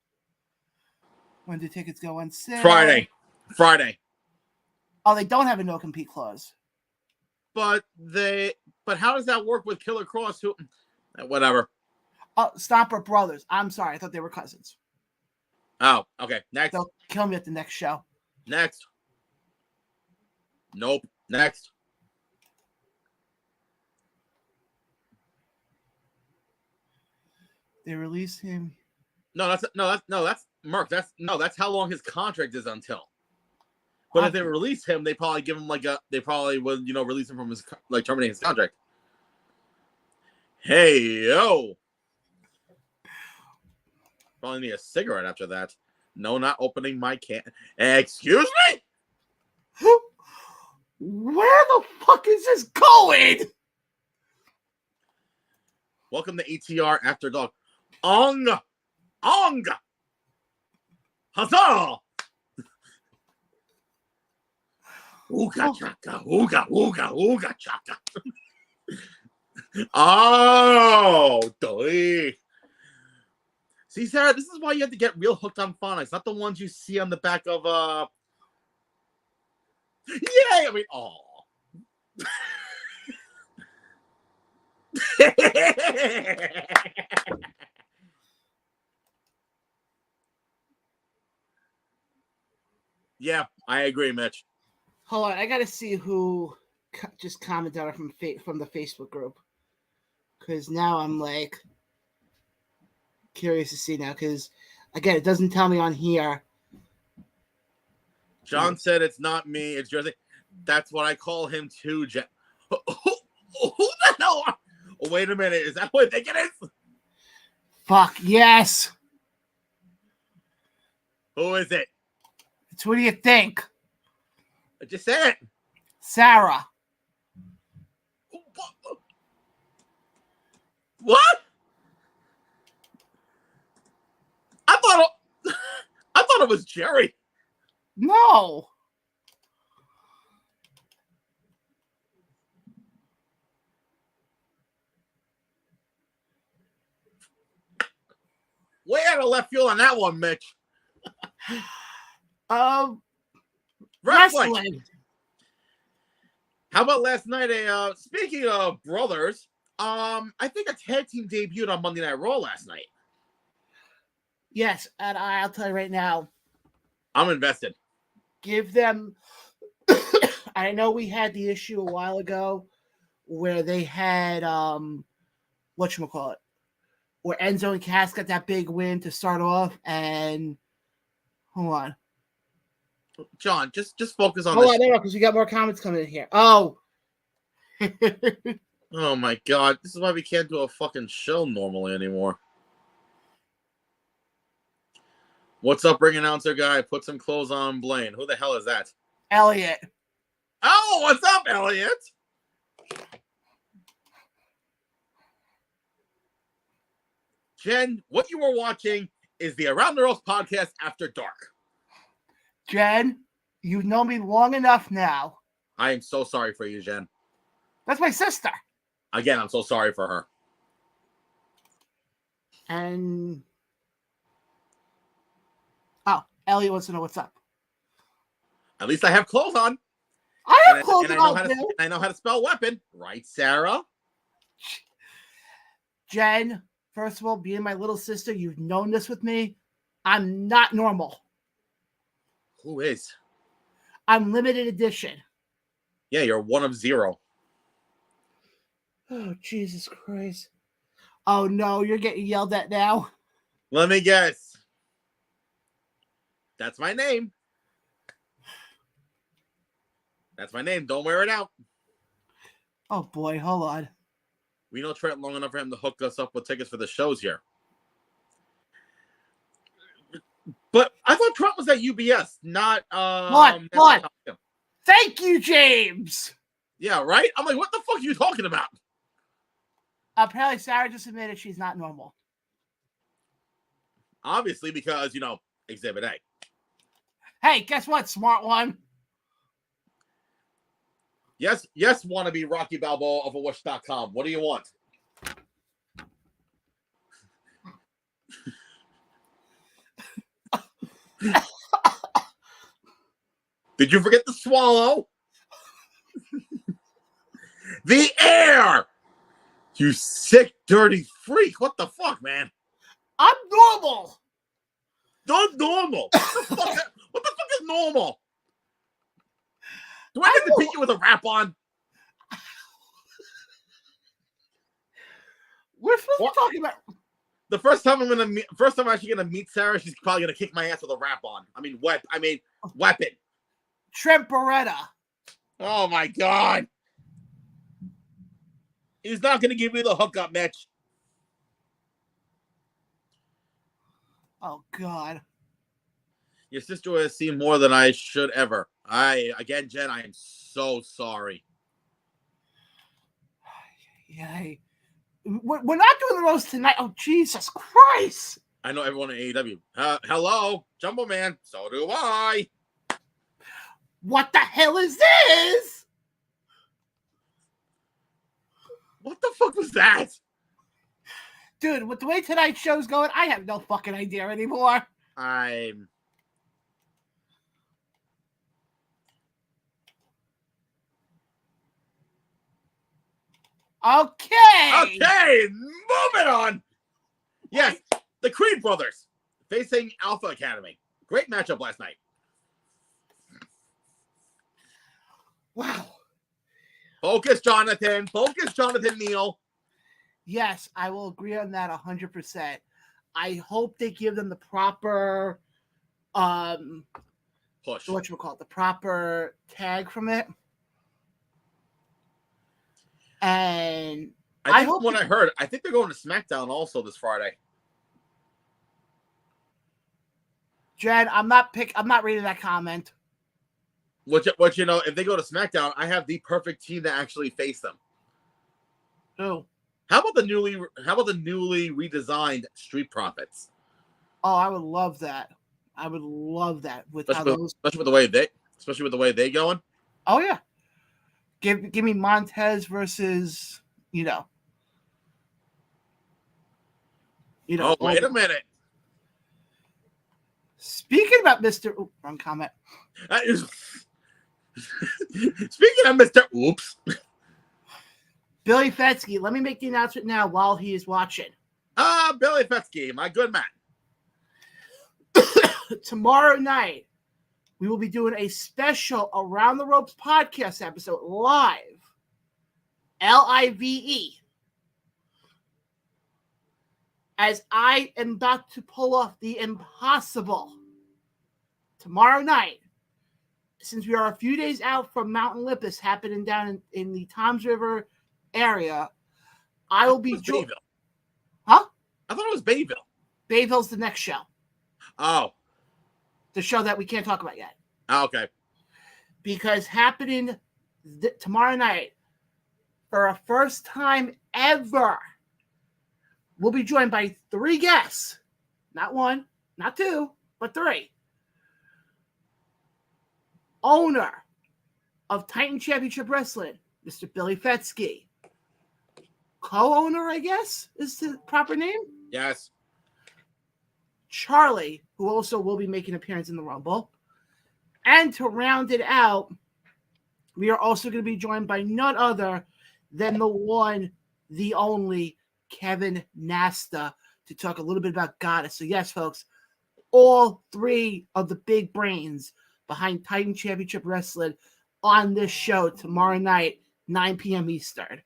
When do tickets go on sale? Friday. Oh, they don't have a no-compete clause. But how does that work with Killer Cross? Who? Whatever. Oh, Stomper Brothers. I'm sorry. I thought they were cousins. Oh, okay. Next. They'll kill me at the next show. Next. Nope. Next. They release him. That's Merc. That's how long his contract is until. But if they release him, they probably give him they probably would, release him from his, terminating his contract. Hey, yo. Probably need a cigarette after that. No, not opening my can. Excuse me? Where the fuck is this going? Welcome to ATR After Dark. Ong! Huzzah! Ooga chaka, ooga chaka. Oh, doy. See, Sarah, this is why you have to get real hooked on phonics, not the ones you see on the back of Yay! I mean, oh. Yeah, I agree, Mitch. Hold on, I gotta see who just commented on it from the Facebook group, because now I'm curious to see now. Because again, it doesn't tell me on here. John said it's not me, it's Jersey. That's what I call him too, Jeff. Who the hell? Oh, wait a minute, is that what I think it is? Fuck yes. Who is it? It's who do you think? I just said it. Sarah. What? I thought it was Jerry. No. Way out of left field on that one, Mitch. Wrestling. How about last night? Speaking of brothers, I think a tag team debuted on Monday Night Raw last night. Yes, and I'll tell you right now. I'm invested. Give them. I know we had the issue a while ago where they had whatchamacallit, where Enzo and Cass got that big win to start off, and hold on. John, just focus on this. Hold on, because we got more comments coming in here. Oh. Oh my God. This is why we can't do a fucking show normally anymore. What's up, ring announcer guy? Put some clothes on, Blaine. Who the hell is that? Elliot. Oh, what's up, Elliot? Jen, what you were watching is the Around the Ropes podcast After Dark. Jen, you've known me long enough now. I am so sorry for you, Jen. That's my sister. Again, I'm so sorry for her. And Elliot wants to know what's up. At least I have clothes on. I have clothes on. I know how to spell weapon. Right, Sarah? Jen, first of all, being my little sister, you've known this with me. I'm not normal. Who is? I'm limited edition. Yeah, you're one of zero. Oh, Jesus Christ. Oh, no, you're getting yelled at now. Let me guess. That's my name. That's my name. Don't wear it out. Oh, boy. Hold on. We know Trent long enough for him to hook us up with tickets for the shows here. But I thought Trump was at UBS, not What? Thank you, James. Yeah, right? I'm like, what the fuck are you talking about? Apparently, Sarah just admitted she's not normal. Obviously, because, Exhibit A. Hey, guess what, smart one? Yes, wannabe Rocky Balboa of Wish.com. What do you want? Did you forget to swallow? The air! You sick, dirty freak. What the fuck, man? I'm normal. Not normal. What the fuck is normal? Do I get to beat you with a rap on? We're supposed to be talking about... The first time I'm actually gonna meet Sarah, she's probably gonna kick my ass with a rap on. Weapon. Trent Beretta. Oh my god. He's not gonna give me the hookup, Mitch. Oh god. Your sister has seen more than I should ever. Jen, I am so sorry. Yay. We're not doing the roast tonight. Oh, Jesus Christ. I know everyone at AEW. Hello, Jumbo Man. So do I. What the hell is this? What the fuck was that? Dude, with the way tonight's show's going, I have no fucking idea anymore. Okay, moving on. Yes, the Creed brothers facing Alpha Academy. Great matchup last night. Wow. Focus, Jonathan. Neal. Yes, I will agree on that 100%. I hope they give them the proper push. Whatchamacallit, the proper tag from it. And I think they're going to SmackDown also this Friday. Jen, I'm not reading that comment. What if they go to SmackDown, I have the perfect team to actually face them. Who? How about the newly redesigned Street Profits? Oh, I would love that. Especially with the way they going. Oh yeah. Give me Montez versus, Oh, wait a minute. Speaking about Mr. Ooh, wrong comment. Speaking of Mr. Oops. Billy Fetsky, let me make the announcement now while he is watching. Billy Fetsky, my good man. Tomorrow night, we will be doing a special Around the Ropes podcast episode live. Live. As I am about to pull off the impossible. Tomorrow night, since we are a few days out from Mount Olympus happening down in the Toms River area, I will be Bayville. Huh? I thought it was Bayville. Bayville's the next show. Oh. The show that we can't talk about yet. Oh, okay. Because happening tomorrow night, for a first time ever, we'll be joined by 3 guests. Not 1, not 2, but 3. Owner of Titan Championship Wrestling, Mr. Billy Fetsky. Co-owner, I guess, is the proper name? Yes. Charlie, who also will be making an appearance in the Rumble. And to round it out, we are also going to be joined by none other than the one, the only, Kevin Nasta, to talk a little bit about Goddess. So yes, folks, all 3 of the big brains behind Titan Championship Wrestling on this show tomorrow night, 9 p.m. Eastern.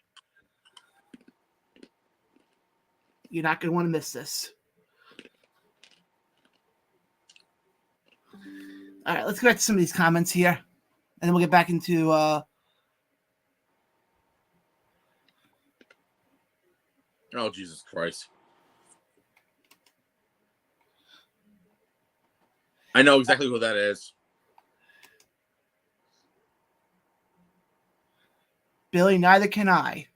You're not going to want to miss this. All right, let's go back to some of these comments here, and then we'll get back into Oh, Jesus Christ. I know exactly who that is. Billy, neither can I.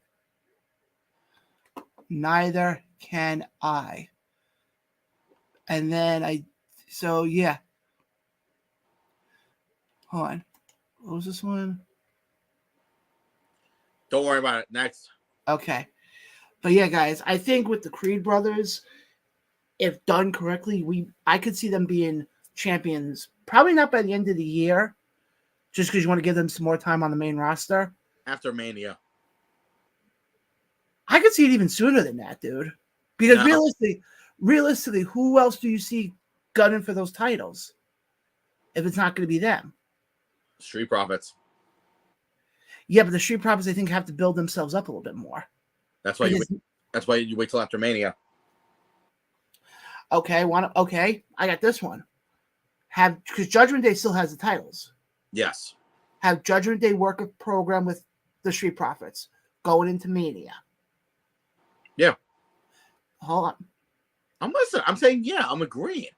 Neither can I. And then so yeah. Hold on. What was this one? Don't worry about it. Next. Okay. But yeah, guys, I think with the Creed brothers, if done correctly, I could see them being champions. Probably not by the end of the year, just because you want to give them some more time on the main roster. After Mania. I could see it even sooner than that, dude. Because No. realistically, who else do you see gunning for those titles? If it's not going to be them. Street Profits. Yeah, but the Street Profits, I think, have to build themselves up a little bit more. That's why you wait till after Mania. Okay, I got this one. Because Judgment Day still has the titles. Yes. Have Judgment Day work a program with the Street Profits going into Mania. Yeah. Hold on. I'm listening. I'm saying, yeah, I'm agreeing.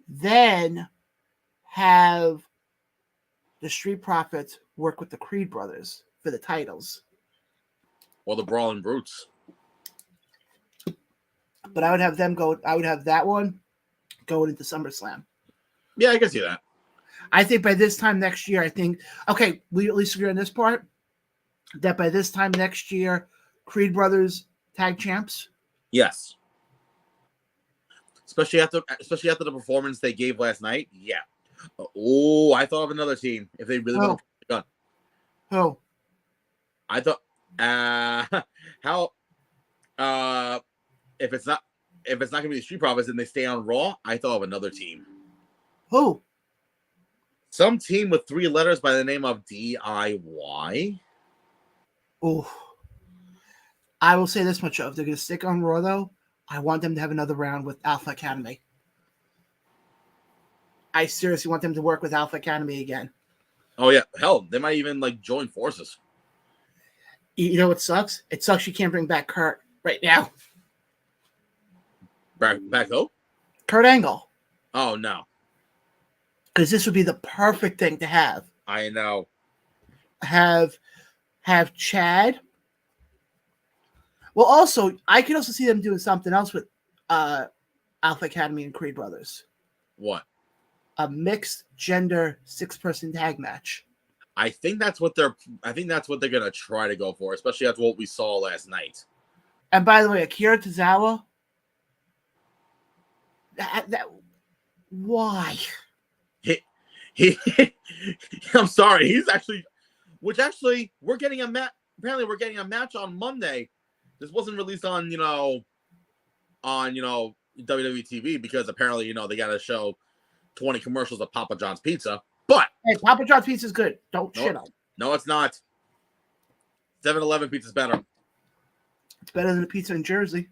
Then have the Street Profits work with the Creed brothers for the titles. Or the Brawling Brutes. But I would have that one going into SummerSlam. Yeah, I can see that. I think by this time next year, we at least agree on this part, that by this time next year, Creed brothers tag champs. Yes. Especially after the performance they gave last night. Yeah. Oh, I thought of another team if they really want to push the gun. Who? I thought if it's not gonna be the Street Profits and they stay on Raw, I thought of another team. Who? Some team with 3 letters by the name of DIY. Oh, I will say this much: if they're gonna stick on Raw, though, I want them to have another round with Alpha Academy. I seriously want them to work with Alpha Academy again. Oh yeah, hell, they might even join forces. You know what sucks? It sucks you can't bring back Kurt right now. Back who? Kurt Angle. Oh no. Because this would be the perfect thing to have. I know. Have Chad. Well, also, I could also see them doing something else with Alpha Academy and Creed Brothers. What? A mixed gender 6-person tag match. I think that's what they're gonna try to go for, especially after what we saw last night. And by the way, Akira Tozawa. Why? He I'm sorry. He's actually we're getting a match. Apparently, we're getting a match on Monday. This wasn't released on WWE TV because apparently they got to show 20 commercials of Papa John's Pizza. But hey, Papa John's Pizza is good. Don't shit on. No, it's not. 7-Eleven pizza's better. It's better than the pizza in Jersey.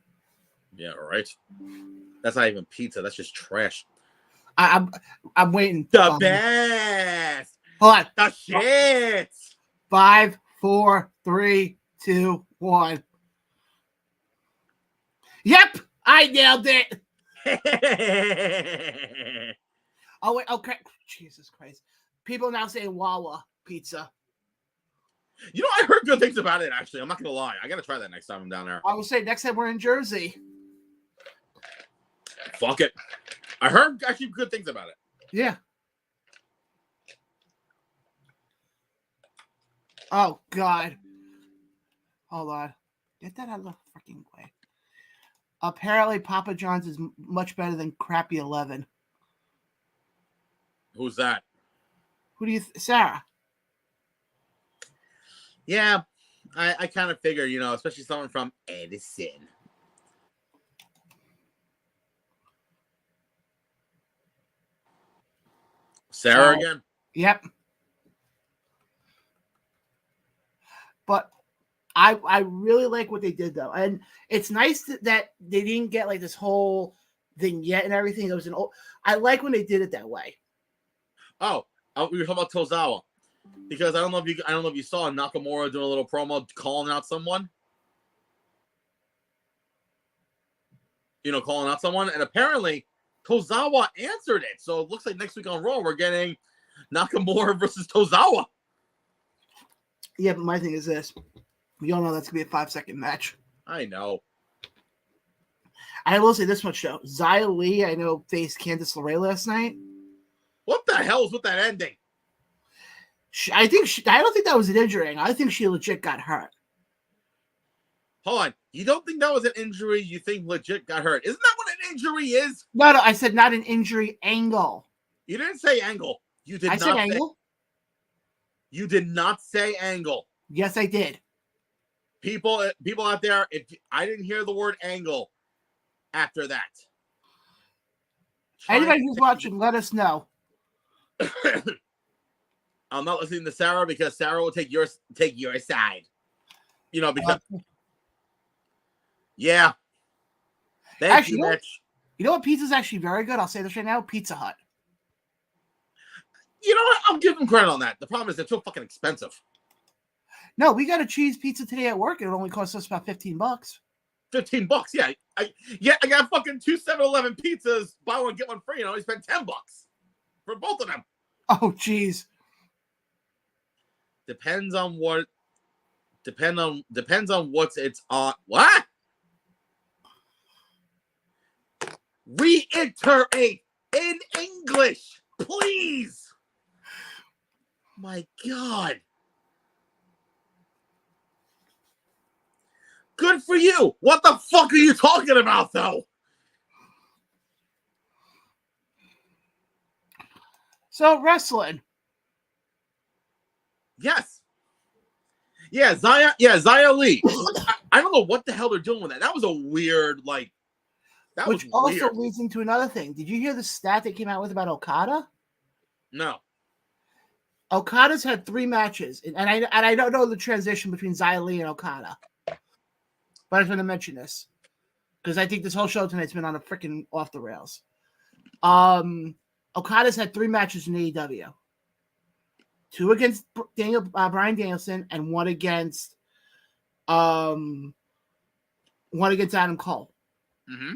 Yeah, right. That's not even pizza. That's just trash. I'm waiting. The best. Hold on. The shit. 5, 4, 3, 2, 1. Yep, I nailed it. Oh wait, okay. Jesus Christ. People now saying Wawa pizza. I heard good things about it, actually. I'm not going to lie. I got to try that next time I'm down there. I will say next time we're in Jersey. Fuck it. I heard actually good things about it. Yeah. Oh, God. Hold on. Get that out of the freaking way. Apparently, Papa John's is much better than Crappy 11. Who's that? Who do you Sarah? Yeah, I kind of figure, especially someone from Edison. Sarah again? Yep. But I really like what they did, though. And it's nice that they didn't get this whole vignette and everything. It was I like when they did it that way. Oh, we were talking about Tozawa. Because I don't know if you saw Nakamura doing a little promo calling out someone. Calling out someone. And apparently Tozawa answered it. So it looks like next week on Raw, we're getting Nakamura versus Tozawa. Yeah, but my thing is this. We all know that's going to be a 5-second match. I know. I will say this much, though. Xia Li, I know, faced Candice LeRae last night. What the hell is with that ending? I don't think that was an injury. I think she legit got hurt. Hold on. You don't think that was an injury? You think legit got hurt? Isn't that what an injury is? No, I said not an injury angle. You didn't say angle. You did I not said say angle. You did not say angle. Yes, I did. People out there, if I didn't hear the word angle after that. Anybody who's watching, let us know. I'm not listening to Sarah because Sarah will take your side. You know, because yeah. Thank you, Mitch. You know what pizza's actually very good? I'll say this right now. Pizza Hut. You know what? I'll give them credit on that. The problem is they're so fucking expensive. No, we got a cheese pizza today at work. It only cost us about $15. $15, yeah. I got fucking 2 7-Eleven pizzas, buy one, get one free, and I only spent $10 for both of them. Oh, jeez. Depends on what's it's on. What? Reiterate in English, please. My God. Good for you. What the fuck are you talking about, though? So, wrestling. Yes. Yeah, Xia Li. I don't know what the hell they're doing with that. That was a weird, Which also leads into another thing. Did you hear the stat they came out with about Okada? No. Okada's had 3 matches, and I don't know the transition between Xia Li and Okada. But I just want to mention this because I think this whole show tonight's been on a freaking off the rails. Okada's had 3 matches in AEW. 2 against Bryan Danielson and 1 against Adam Cole. Mm-hmm.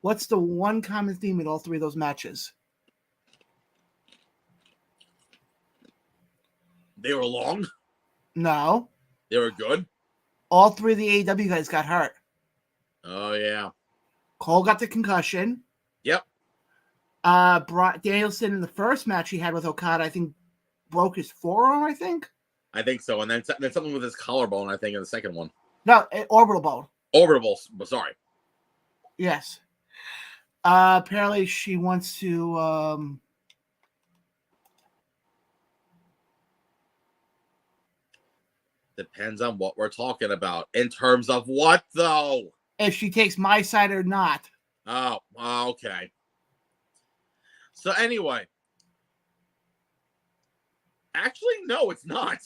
What's the one common theme in all 3 of those matches? They were long? No. They were good? All 3 of the AEW guys got hurt. Oh, yeah. Cole got the concussion. Yep. Danielson in the first match he had with Okada, I think, broke his forearm, I think. I think so. And then something with his collarbone, I think, in the second one. No, orbital bone. Orbital, sorry. Yes. Apparently she wants to Depends on what we're talking about. In terms of what, though? If she takes my side or not. Oh, okay. So anyway. Actually, no, it's not.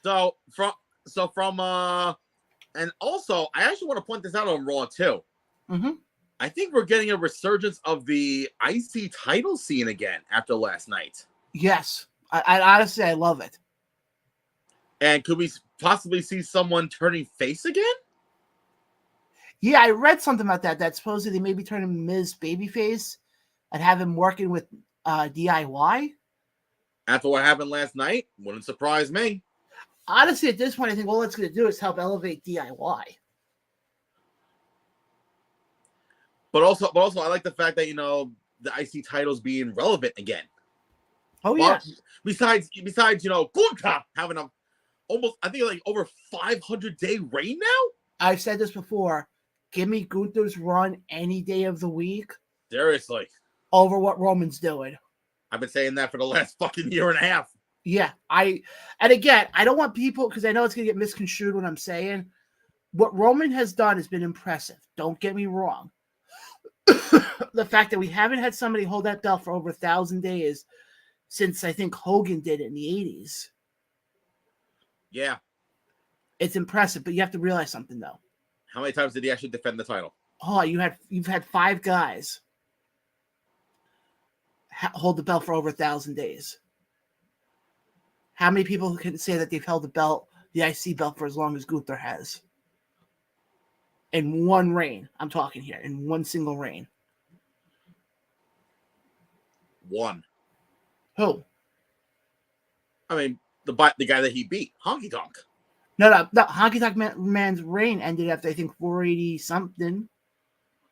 So from and also I actually want to point this out on Raw too. Mm-hmm. I think we're getting a resurgence of the IC title scene again after last night. Yes. I honestly, I love it. And could we possibly see someone turning face again? Yeah, I read something about that. That supposedly they may be turning Miz babyface and have him working with DIY. After what happened last night, wouldn't surprise me. Honestly, at this point, I think all it's going to do is help elevate DIY. But also, I like the fact that the IC title's being relevant again. Oh yeah. Besides, Gunta having almost, I think, over 500-day reign now. I've said this before. Give me Gunther's run any day of the week. Seriously. Over what Roman's doing. I've been saying that for the last fucking year and a half. Yeah, and again, I don't want people, because I know it's going to get misconstrued when I'm saying, what Roman has done has been impressive. Don't get me wrong. The fact that we haven't had somebody hold that belt for over 1,000 days since I think Hogan did it in the 80s. Yeah. It's impressive, but you have to realize something, though. How many times did he actually defend the title? Oh, you've had 5 guys hold the belt for over 1,000 days. How many people can say that they've held the IC belt, for as long as Gunther has? in one reign. I'm talking here in one single reign. One. Who? I mean, the guy that he beat, Honky Tonk. No. Honky Tonk Man's reign ended after I think 480 something.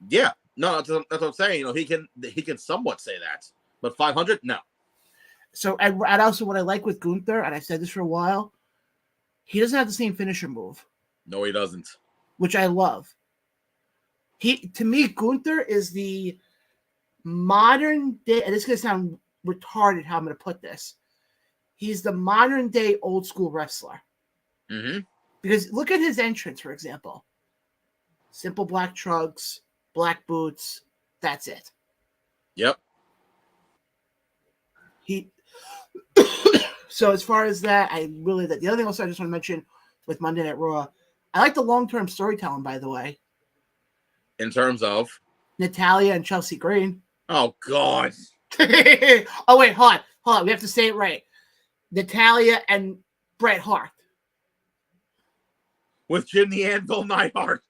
Yeah, no, that's what I'm saying. You know, he can somewhat say that, but 500, no. So, and also what I like with Gunther, and I've said this for a while, he doesn't have the same finisher move. No, he doesn't. Which I love. To me, Gunther is the modern day, and this is going to sound retarded how I'm going to put this. He's the modern day old school wrestler. Mm-hmm. Because look at his entrance, for example. Simple black trunks, black boots, that's it. Yep. So as far as that, the other thing also I just want to mention with Monday Night Raw, I like the long-term storytelling, by the way. In terms of Natalya and Chelsea Green. Oh God. Oh wait, hold on. We have to say it right. Natalya and Bret Hart. With Jim the Anvil Neidhart.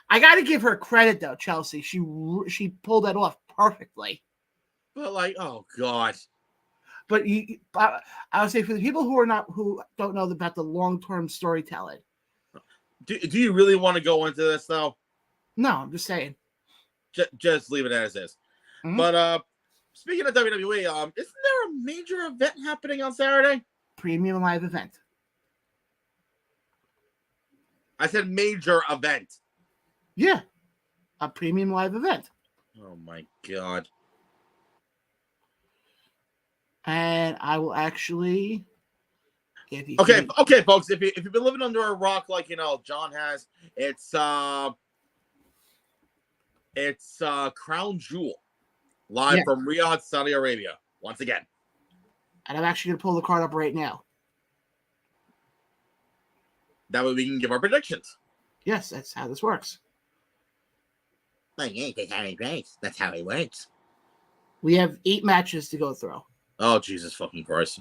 I got to give her credit though, Chelsea. She pulled that off perfectly. But like, oh God. But I would say for the people who don't know about the long-term storytelling. Do you really want to go into this though? No, I'm just saying. Just leave it as is. Mm-hmm. But speaking of WWE, isn't there a major event happening on Saturday? Premium live event. I said major event. Yeah, a premium live event. Oh my God. And I will actually. Okay, folks. If you've been living under a rock like John has, it's Crown Jewel, live from Riyadh, Saudi Arabia. Once again, and I'm actually gonna pull the card up right now. That way we can give our predictions. Yes, that's how this works. That's how it works. That's how it works. We have 8 matches to go through. Oh, Jesus fucking Christ.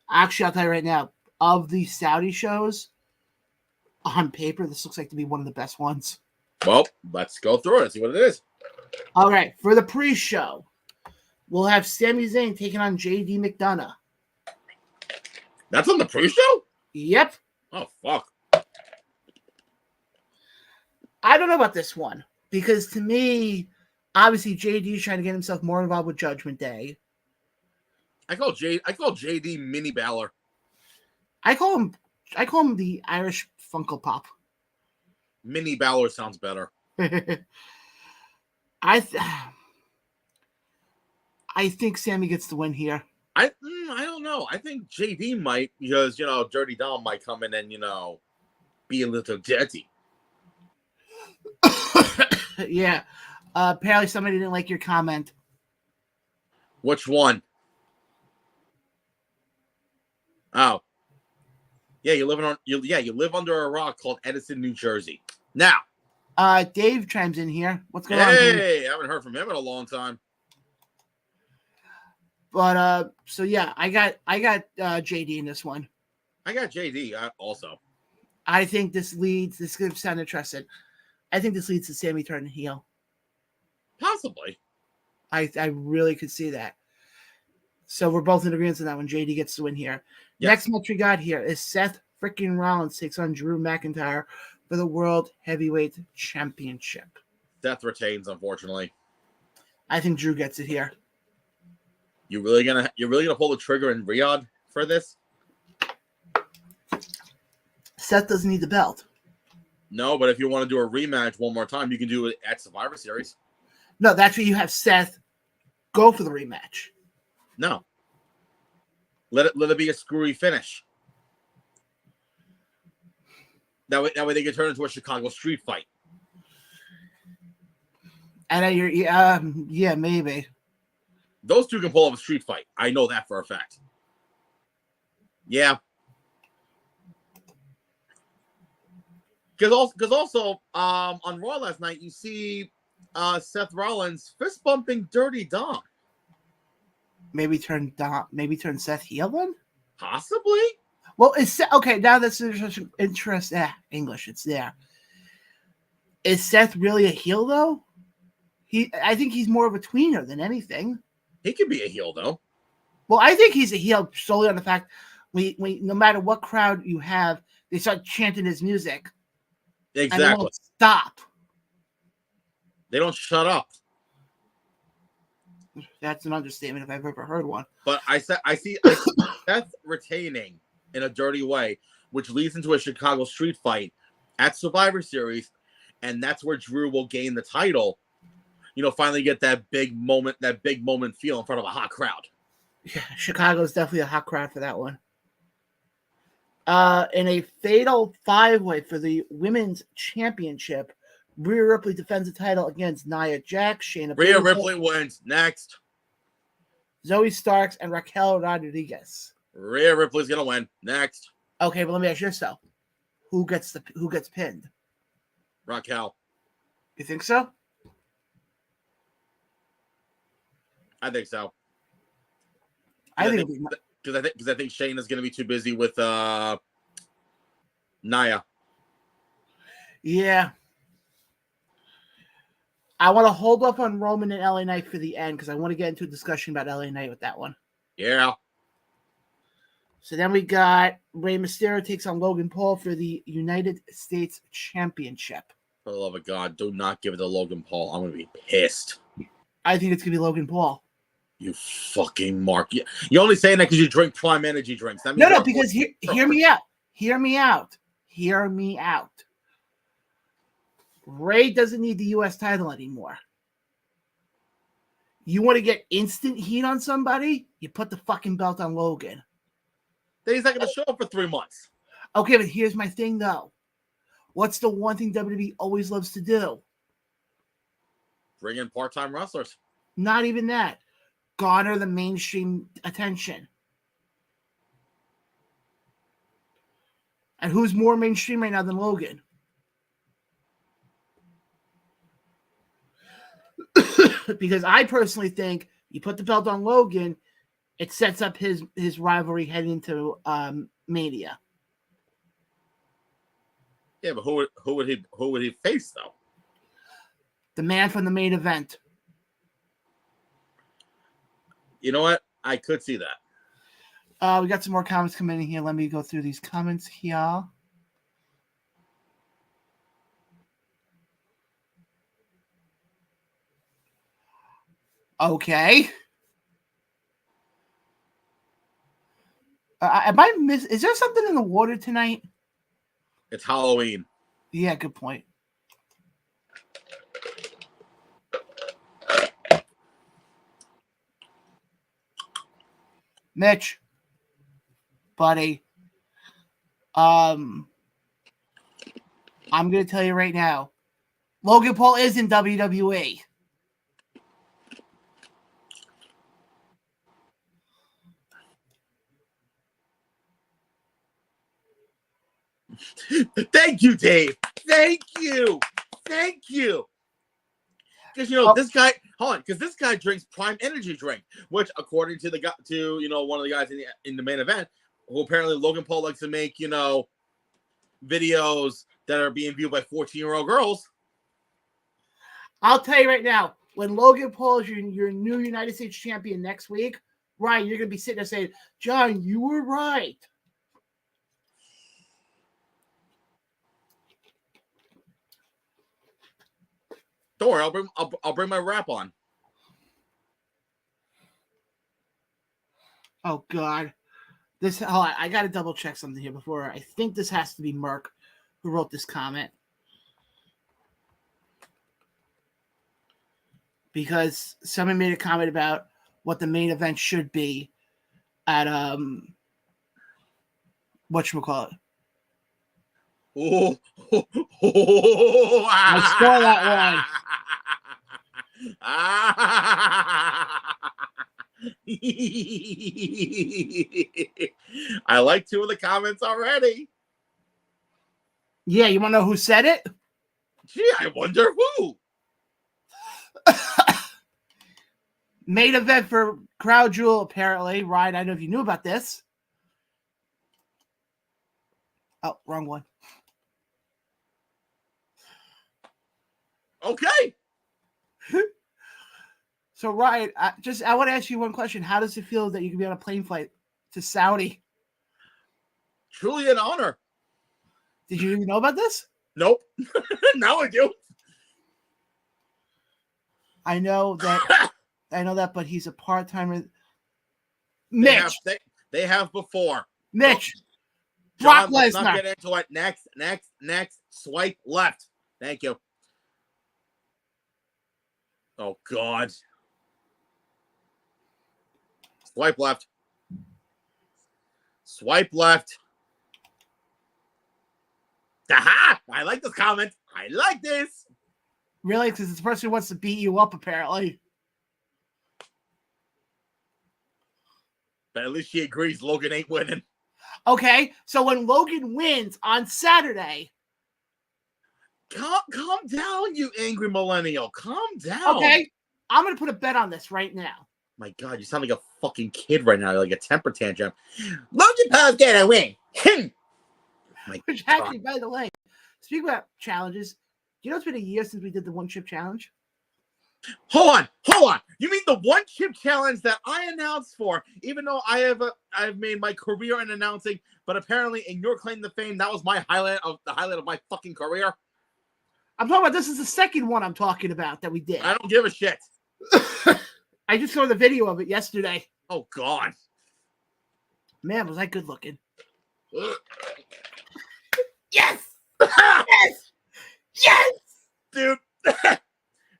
Actually, I'll tell you right now, of the Saudi shows, on paper, this looks like to be one of the best ones. Well, let's go through it and see what it is. All right, for the pre-show, we'll have Sami Zayn taking on JD McDonough. That's on the pre-show? Yep. Oh, fuck. I don't know about this one, because to me, obviously, JD is trying to get himself more involved with Judgment Day. I call JD Mini Balor. I call him the Irish Funko Pop. Mini Balor sounds better. I think Sammy gets the win here. I don't know. I think JD might, because Dirty Dom might come in and be a little dirty. Yeah. Apparently somebody didn't like your comment. Which one? Oh. Yeah, you live under a rock called Edison, New Jersey. Now. Dave chimes in here. What's going on? Hey, I haven't heard from him in a long time. But so yeah, I got JD in this one. I got JD also. I think this is going to sound interesting. I think this leads to Sammy turning heel. Possibly. I really could see that. So we're both in agreement on that one. JD gets the win here. Yes. Next match we got here is Seth freaking Rollins takes on Drew McIntyre for the World Heavyweight Championship. Seth retains, unfortunately. I think Drew gets it here. You're really gonna pull the trigger in Riyadh for this? Seth doesn't need the belt. No, but if you want to do a rematch one more time, you can do it at Survivor Series. No, that's where you have Seth go for the rematch. No. Let it be a screwy finish. That way they can turn into a Chicago street fight. And yeah, maybe. Those two can pull off a street fight. I know that for a fact. Yeah. Because also on Raw last night, you see Seth Rollins fist bumping Dirty Dom. Maybe turn Seth heel then? Possibly. Well, it's okay. Now that's interesting. English, it's there. Is Seth really a heel though? I think he's more of a tweener than anything. He could be a heel though. Well, I think he's a heel solely on the fact we no matter what crowd you have, they start chanting his music. Exactly. And they won't stop. They don't shut up. That's an understatement if I've ever heard one. But I see Seth retaining in a dirty way, which leads into a Chicago street fight at Survivor Series, and that's where Drew will gain the title. Finally get that big moment feel in front of a hot crowd. Yeah, Chicago's definitely a hot crowd for that one. In a fatal 5-way for the women's championship, Rhea Ripley defends the title against Nia Jax, Shayna Rhea Baszler, Ripley wins. Next. Zoe Starks, and Raquel Rodriguez. Rhea Ripley's gonna win. Next. Okay, but let me ask you yourself: who gets pinned? Raquel. You think so? I think so. I think because I think Shayna's gonna be too busy with Nia. Yeah. I want to hold up on Roman and LA Knight for the end because I want to get into a discussion about LA Knight with that one. Yeah. So then we got Rey Mysterio takes on Logan Paul for the United States Championship. For the love of God, do not give it to Logan Paul. I'm going to be pissed. I think it's going to be Logan Paul. You fucking mark. You're only saying that because you drink Prime Energy drinks. That No, because hear me out. Hear me out. Hear me out. Ray doesn't need the U.S. title anymore. You want to get instant heat on somebody? You put the fucking belt on Logan. Then he's not going to show up for 3 months. Okay, but here's my thing, though. What's the one thing WWE always loves to do? Bring in part-time wrestlers. Not even that. Garner the mainstream attention. And who's more mainstream right now than Logan? Because I personally think you put the belt on Logan, it sets up his rivalry heading into Mania. Yeah, but who would he face though? The man from the main event. You know what? I could see that. We got some more comments coming in here. Let me go through these comments here. Okay. Is there something in the water tonight? It's Halloween. Yeah, good point. Mitch, buddy, I'm going to tell you right now, Logan Paul is in WWE. Thank you, Dave. Thank you. Because this guy, hold on, because this guy drinks Prime Energy drink, which according to one of the guys in the main event, who apparently Logan Paul likes to make videos that are being viewed by 14-year-old girls. I'll tell you right now, when Logan Paul is your new United States champion next week, Ryan, you're going to be sitting there saying, John, you were right. Don't worry, I'll bring my rap on. Oh God, hold on, I got to double check something here before. I think this has to be Merck who wrote this comment because someone made a comment about what the main event should be at whatchamacallit. Oh, I saw that one. I like 2 of the comments already. Yeah, you want to know who said it? Gee, I wonder who. Main event for Crowd Jewel, apparently. Ryan, I don't know if you knew about this. Oh, wrong one. Okay. So, Ryan, I want to ask you one question. How does it feel that you can be on a plane flight to Saudi? Truly an honor. Did you even know about this? Nope. Now I do. I know that, but he's a part-timer. Mitch. They have before. Mitch. John, Brock let's not Lesnar. get into it. Next. Swipe left. Thank you. Oh, God. Swipe left. Swipe left. Aha! I like this comment. I like this. Really? Because this person wants to beat you up, apparently. But at least she agrees Logan ain't winning. Okay, so when Logan wins on Saturday... Calm down, you angry millennial. Calm down. Okay, I'm going to put a bet on this right now. My God, you sound like a fucking kid right now. You're like a temper tantrum. Logan Paul's gonna win. Which actually, by the way, speaking about challenges, you know it's been a year since we did the one chip challenge? Hold on. You mean the one chip challenge that I announced for, even though I've made my career in announcing, but apparently in your claim to fame, that was the highlight of my fucking career? I'm talking about, this is the second one I'm talking about that we did. I don't give a shit. I just saw the video of it yesterday. Oh, God. Man, was I good looking. Yes! Yes! Dude,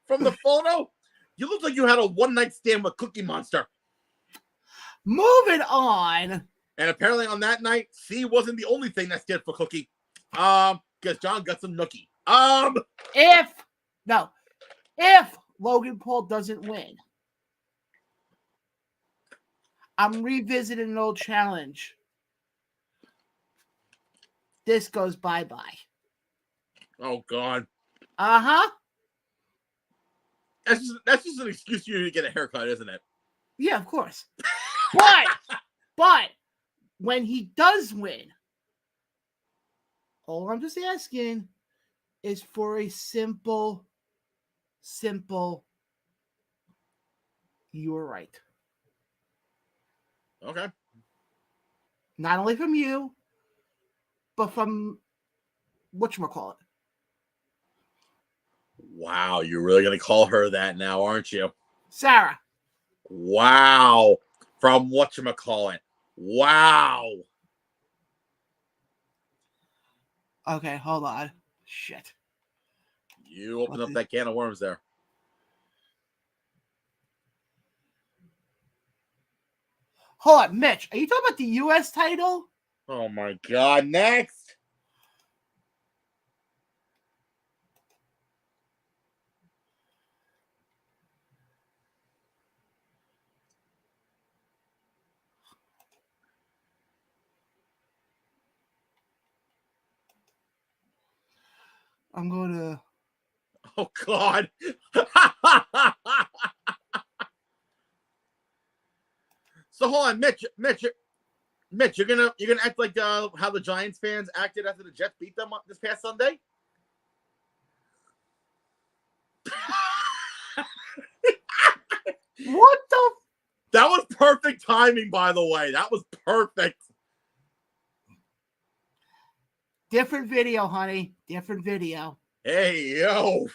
from the photo, you look like you had a one-night stand with Cookie Monster. Moving on. And apparently on that night, C wasn't the only thing that's good for Cookie. Because John got some nookie. If Logan Paul doesn't win, I'm revisiting an old challenge. This goes bye-bye. Oh, God. Uh-huh. That's just an excuse for you to get a haircut, isn't it? Yeah, of course. But when he does win, all I'm just asking is for a simple, you were right. Okay. Not only from you, but from whatchamacallit. Wow, you're really going to call her that now, aren't you? Sarah. Wow. From whatchamacallit. Wow. Okay, hold on. Shit. You opened up that can of worms there. Hold on, Mitch. Are you talking about the U.S. title? Oh, my God. Next. I'm going to... Oh, God. So hold on, Mitch, you're gonna act like how the Giants fans acted after the Jets beat them this past Sunday? What the? That was perfect timing, by the way. That was perfect. Different video, honey. Different video. Hey, yo.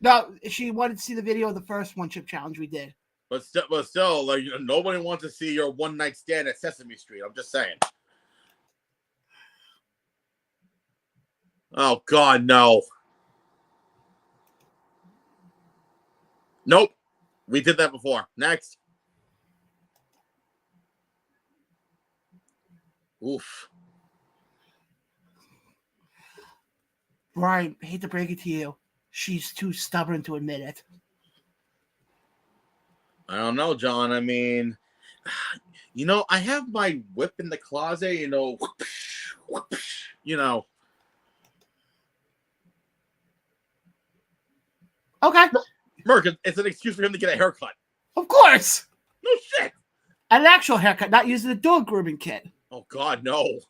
No, she wanted to see the video of the first one chip challenge we did. But still, like, nobody wants to see your one night stand at Sesame Street. I'm just saying. Oh, God, no. Nope. We did that before. Next. Oof. Brian, I hate to break it to you. She's too stubborn to admit it. I don't know, John. I mean, I have my whip in the closet, Okay. Merc, it's an excuse for him to get a haircut. Of course. No shit. An actual haircut, not using a dog grooming kit. Oh, God, no.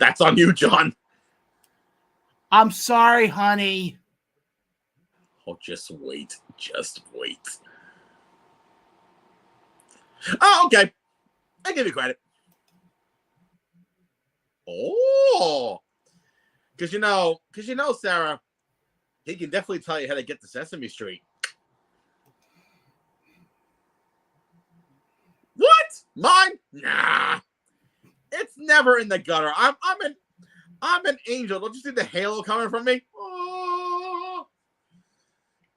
That's on you, Jon. I'm sorry, honey. Oh, just wait. Just wait. Oh, okay. I give you credit. Oh. Because you know, Sarah, he can definitely tell you how to get to Sesame Street. What? Mine? Nah. It's never in the gutter. I'm an angel. Don't you see the halo coming from me? Oh.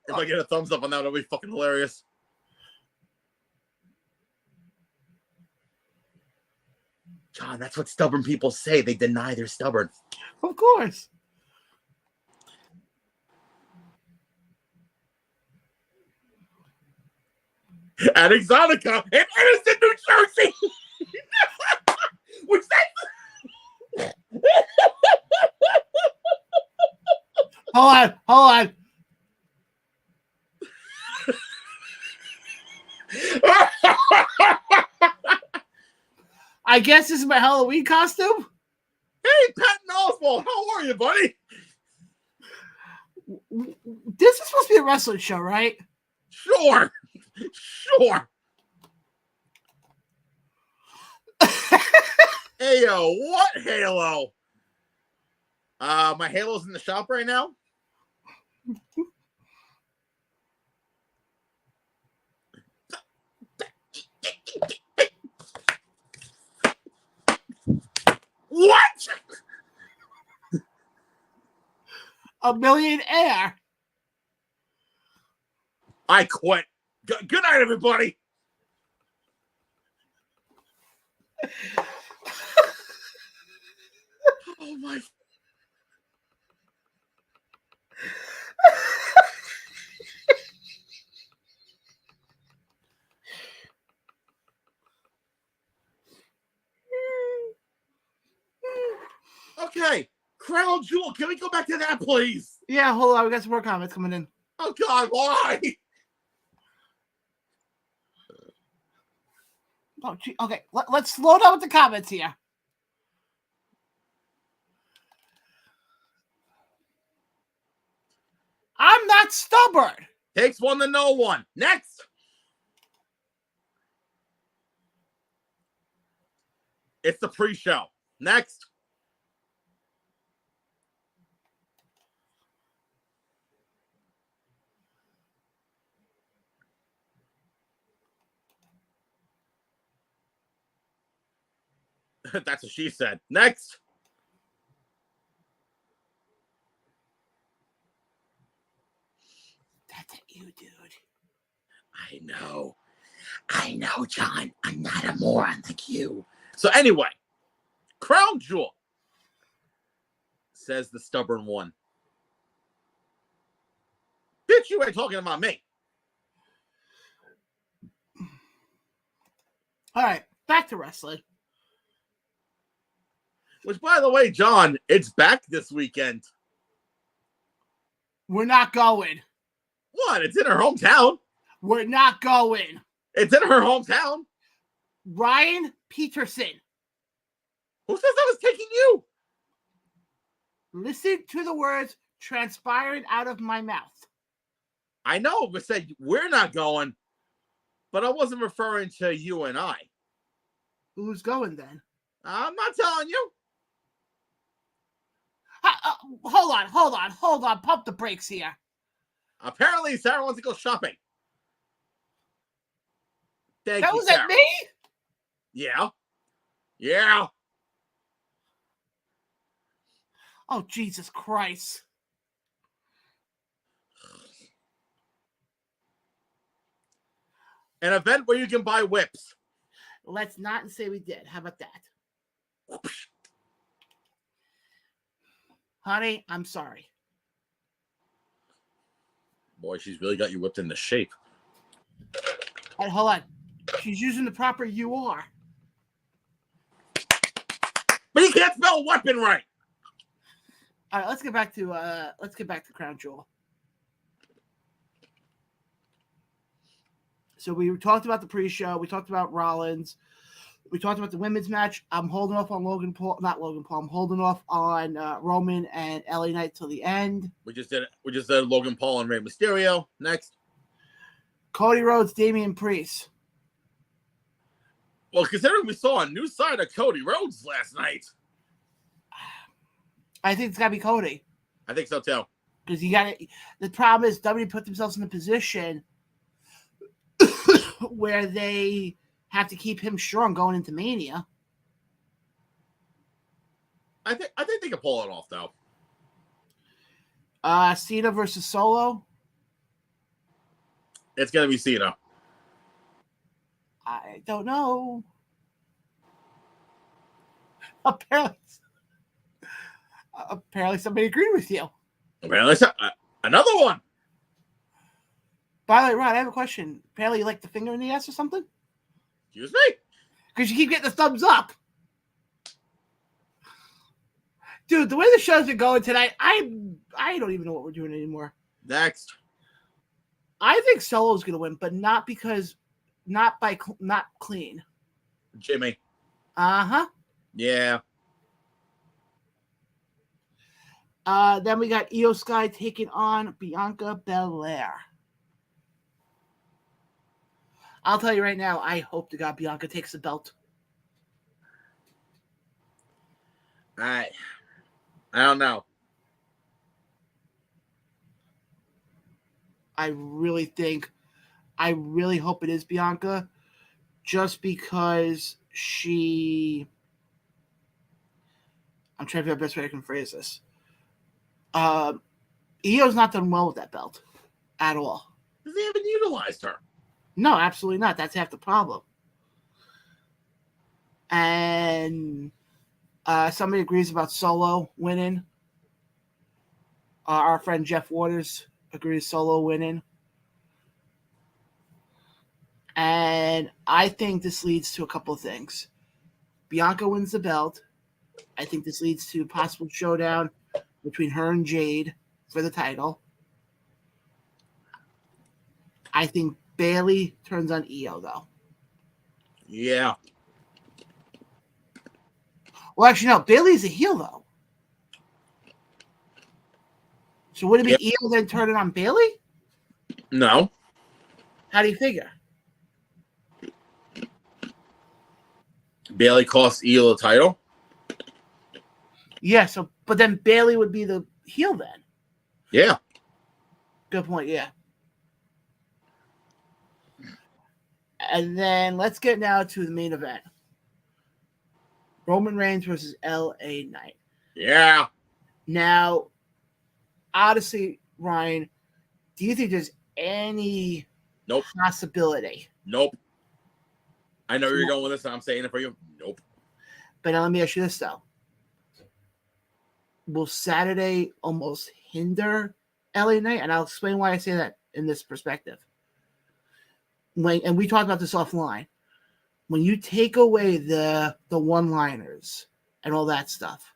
If I get a thumbs up on that, it'll be fucking hilarious. Jon, that's what stubborn people say. They deny they're stubborn. Of course. At Exotica in Edison, New Jersey. Which that's... Hold on. I guess this is my Halloween costume. Hey, Patton Oswalt, how are you, buddy? This is supposed to be a wrestling show, right? Sure. Ayo, what halo? My halo's in the shop right now. What? A millionaire. I quit. Good night, everybody. Oh my. Okay, Crown Jewel. Can we go back to that, please? Yeah, hold on. We got some more comments coming in. Oh God, why? Oh, gee, okay. Let's slow down with the comments here. I'm not stubborn. Takes one to know one. Next. It's the pre-show. Next. That's what she said. Next. That's you, dude. I know, Jon. I'm not a moron like you. So anyway, Crown Jewel, says the stubborn one. Bitch, you ain't talking about me. All right, back to wrestling. Which, by the way, Jon, it's back this weekend. We're not going. What? It's in her hometown. We're not going. It's in her hometown. Ryan Peterson. Who says I was taking you? Listen to the words transpiring out of my mouth. I know, but said we're not going, but I wasn't referring to you and I. Who's going then? I'm not telling you. Hold on. Pump the brakes here. Apparently, Sarah wants to go shopping. Thank that you, was Sarah. at me? Yeah. Oh, Jesus Christ. An event where you can buy whips. Let's not say we did. How about that? Honey, I'm sorry. Boy, she's really got you whipped into shape. All right, hold on. She's using the proper UR. But you can't spell weapon right. All right, let's get back to Crown Jewel. So we talked about the pre-show. We talked about Rollins. We talked about the women's match. I'm holding off on not Logan Paul. I'm holding off on Roman and LA Knight till the end. We just did Logan Paul and Rey Mysterio. Next. Cody Rhodes, Damian Priest. Well, considering we saw a new side of Cody Rhodes last night, I think it's got to be Cody. I think so too. Because you got it. The problem is WWE put themselves in a position where they have to keep him strong going into Mania. I think they can pull it off though. Cena versus Solo. It's gonna be Cena. I don't know. Apparently somebody agreed with you. Apparently, another one. By the way, Ron, I have a question. Apparently you like the finger in the ass or something? Excuse me? Because you keep getting the thumbs up. Dude, the way the show's been going tonight, I don't even know what we're doing anymore. Next. I think Solo's going to win, but not clean. Jimmy. Uh-huh. Yeah. Then we got Io Sky taking on Bianca Belair. I'll tell you right now, I hope to God Bianca takes the belt. I don't know. I really hope it is Bianca, just because I'm trying to figure out the best way I can phrase this. Io's not done well with that belt at all. Because they haven't utilized her. No, absolutely not. That's half the problem. And somebody agrees about Solo winning. Our friend Jeff Waters agrees Solo winning. And I think this leads to a couple of things. Bianca wins the belt. I think this leads to a possible showdown between her and Jade for the title. I think Bayley turns on Io, though. Yeah. Well, actually, no. Bayley's a heel, though. So would it be Io then turning on Bayley? No. How do you figure? Bayley costs Io the title? Yeah, but then Bayley would be the heel then. Yeah. Good point, yeah. And then let's get now to the main event. Roman Reigns versus LA Knight. Yeah. Now, honestly, Ryan, do you think there's any possibility? Nope. I know you're going with this, and I'm saying it for you. Nope. But now let me ask you this, though. Will Saturday almost hinder LA Knight? And I'll explain why I say that in this perspective. And we talked about this offline. When you take away the one-liners and all that stuff,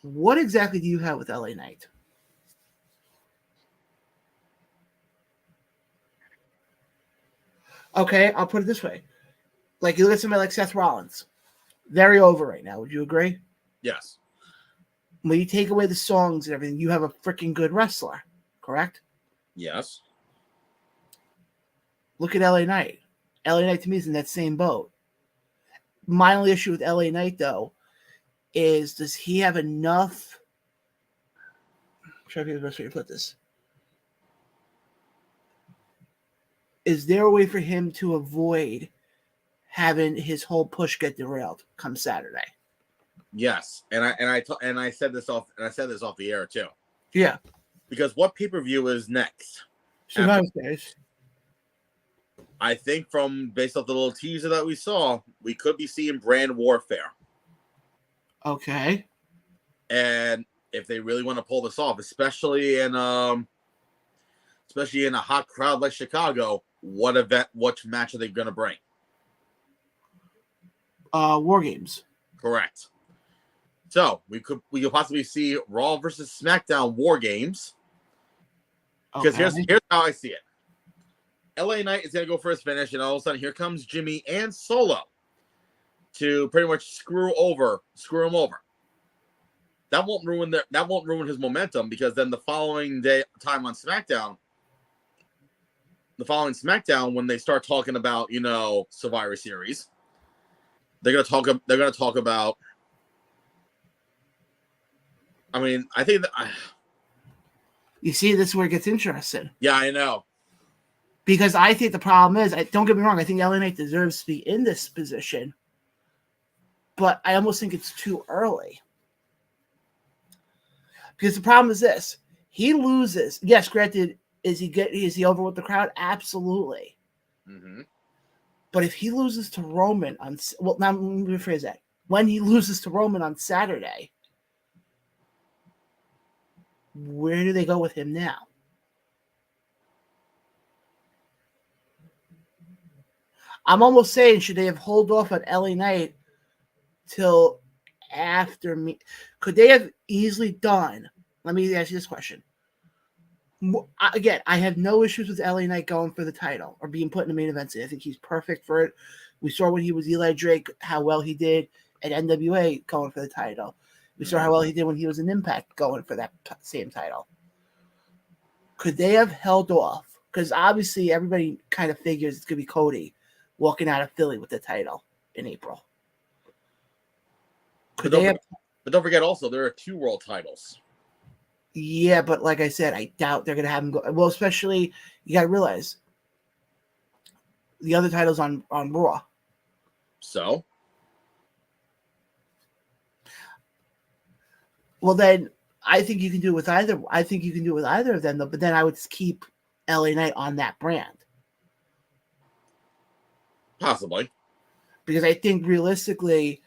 what exactly do you have with LA Knight? Okay, I'll put it this way. Like, you look at somebody like Seth Rollins. Very over right now. Would you agree? Yes. When you take away the songs and everything, you have a freaking good wrestler. Correct? Yes. Look at LA Knight. LA Knight to me is in that same boat. My only issue with LA Knight, though, is does he have enough? I'm trying to figure the best way to put this. Is there a way for him to avoid having his whole push get derailed come Saturday? Yes, and I said this off the air too. Yeah, because what pay-per-view is next? Survivor Series. I think based off the little teaser that we saw, we could be seeing brand warfare. Okay. And if they really want to pull this off, especially in a hot crowd like Chicago, what match are they going to bring? War Games. Correct. So we could possibly see Raw versus SmackDown War Games. Because here's how I see it. LA Knight is going to go for his finish, and all of a sudden, here comes Jimmy and Solo. to pretty much screw him over. That won't ruin his momentum, because then the following time on SmackDown, when they start talking about, Survivor Series, they're gonna talk about. I mean, I think that. You see, this is where it gets interesting. Yeah, I know. Because I think the problem is, don't get me wrong, I think LA Knight deserves to be in this position, but I almost think it's too early. Because the problem is this: he loses. Yes, granted, is he over with the crowd? Absolutely. Mm-hmm. But if he loses to Roman now let me rephrase that. When he loses to Roman on Saturday, where do they go with him now? I'm almost saying, should they have hold off on LA Knight till after me? Could they have easily done? Let me ask you this question. Again, I have no issues with LA Knight going for the title or being put in the main event. I think he's perfect for it. We saw when he was Eli Drake how well he did at NWA going for the title. We saw how well he did when he was in Impact going for that same title. Could they have held off? Because obviously everybody kind of figures it's going to be Cody walking out of Philly with the title in April. But don't forget also, there are 2 world titles. Yeah, but like I said, I doubt they're going to have him go. Well, especially, you got to realize, the other title's on Raw. So? Well, then, I think you can do it with either. I think you can do it with either of them, though. But then I would keep LA Knight on that brand. Possibly. Because I think realistically,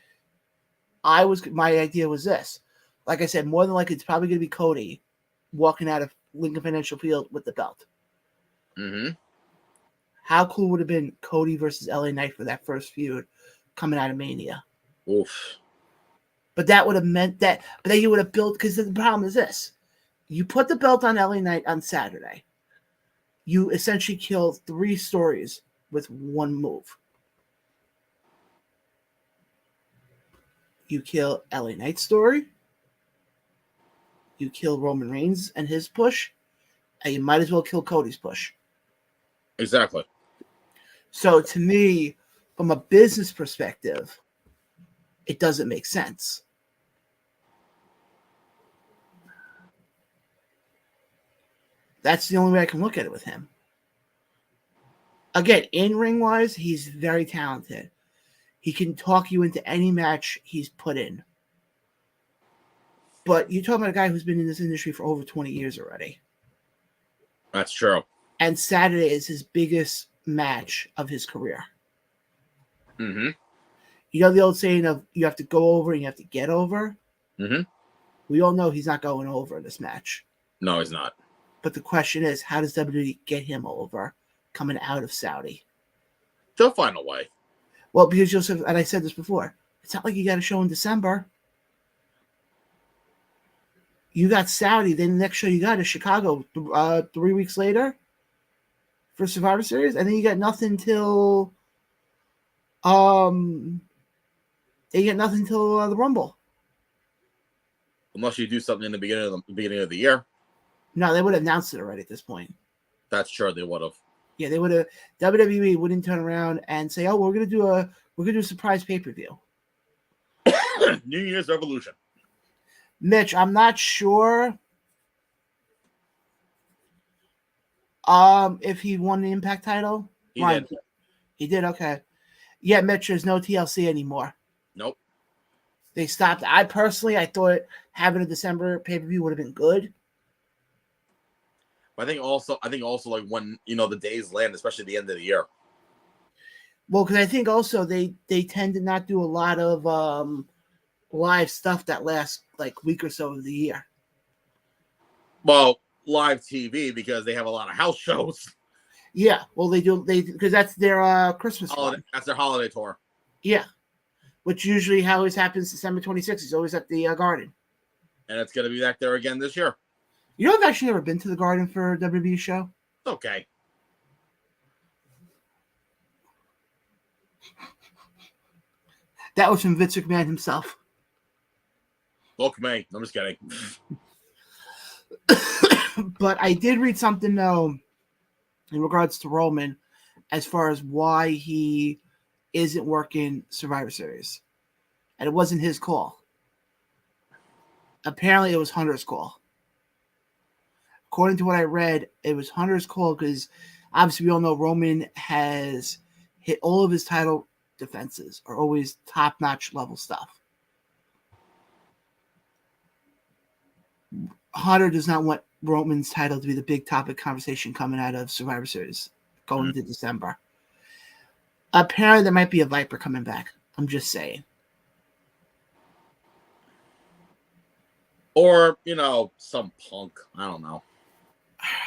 my idea was this. Like I said, more than likely, it's probably going to be Cody walking out of Lincoln Financial Field with the belt. Mm-hmm. How cool would it have been Cody versus LA Knight for that first feud coming out of Mania? Oof. But that would have meant that. But then you would have built, because the problem is this: you put the belt on LA Knight on Saturday. You essentially kill 3 stories with 1 move. You kill LA Knight's story. You kill Roman Reigns and his push, and you might as well kill Cody's push. Exactly. So to me, from a business perspective, it doesn't make sense. That's the only way I can look at it with him. Again, in-ring wise, he's very talented. He can talk you into any match he's put in. But you're talking about a guy who's been in this industry for over 20 years already. That's true. And Saturday is his biggest match of his career. Mm-hmm. You know the old saying of you have to go over and you have to get over? Mm-hmm. We all know he's not going over in this match. No, he's not. But the question is, how does WWE get him over coming out of Saudi? They'll find a way. Well, because Joseph, and I said this before, it's not like you got a show in December. You got Saudi, then the next show you got is Chicago 3 weeks later for Survivor Series, and then you got nothing till the Rumble. Unless you do something in the beginning of the year. No, they would have announced it already at this point. That's true, they would have. Yeah, they would have. WWE wouldn't turn around and say, "Oh, we're gonna do a surprise pay-per-view." New Year's Revolution. Mitch, I'm not sure if he won the Impact title. He did. He did, okay. Yeah, Mitch, there's no TLC anymore. Nope. They stopped. I thought having a December pay-per-view would have been good. I think also like when the days land, especially at the end of the year. Well, because I think also they tend to not do a lot of live stuff that lasts like week or so of the year. Well, live TV because they have a lot of house shows. Yeah, well they do because that's their Christmas one. That's their holiday tour. Yeah, which usually always happens December 26th. He's always at the Garden. And it's going to be back there again this year. You know, I've actually never been to the Garden for a WWE show. Okay. That was from Vince McMahon himself. Look, me. I'm just kidding. But I did read something, though, in regards to Roman, as far as why he isn't working Survivor Series. And it wasn't his call. Apparently, it was Hunter's call. According to what I read, it was Hunter's call because obviously we all know Roman has hit all of his title defenses are always top-notch level stuff. Hunter does not want Roman's title to be the big topic conversation coming out of Survivor Series going into December. Apparently, there might be a Viper coming back. I'm just saying. Or, some punk. I don't know.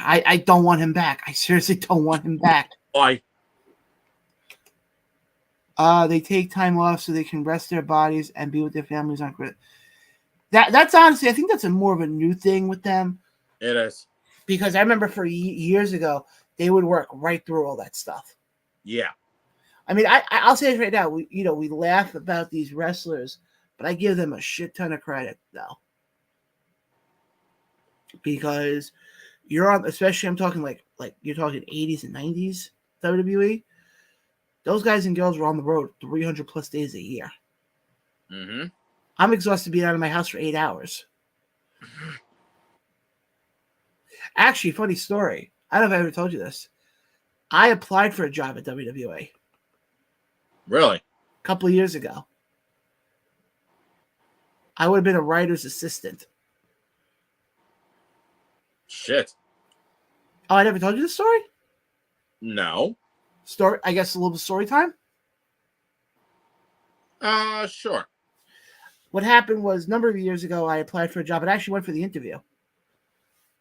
I don't want him back. I seriously don't want him back. Why? They take time off so they can rest their bodies and be with their families on Christmas. That's honestly, I think that's more of a new thing with them. It is. Because I remember for years ago, they would work right through all that stuff. Yeah. I mean, I'll say it right now. We laugh about these wrestlers, but I give them a shit ton of credit, though. Because you're on, especially I'm talking like you're talking 80s and 90s WWE. Those guys and girls were on the road 300 plus days a year. Mm-hmm. I'm exhausted being out of my house for 8 hours. Actually, funny story. I don't know if I ever told you this. I applied for a job at WWE. Really? A couple of years ago. I would have been a writer's assistant. Shit. Oh, I never told you this story? No. Story. I guess a little story time? Sure. What happened was a number of years ago, I applied for a job. I actually went for the interview.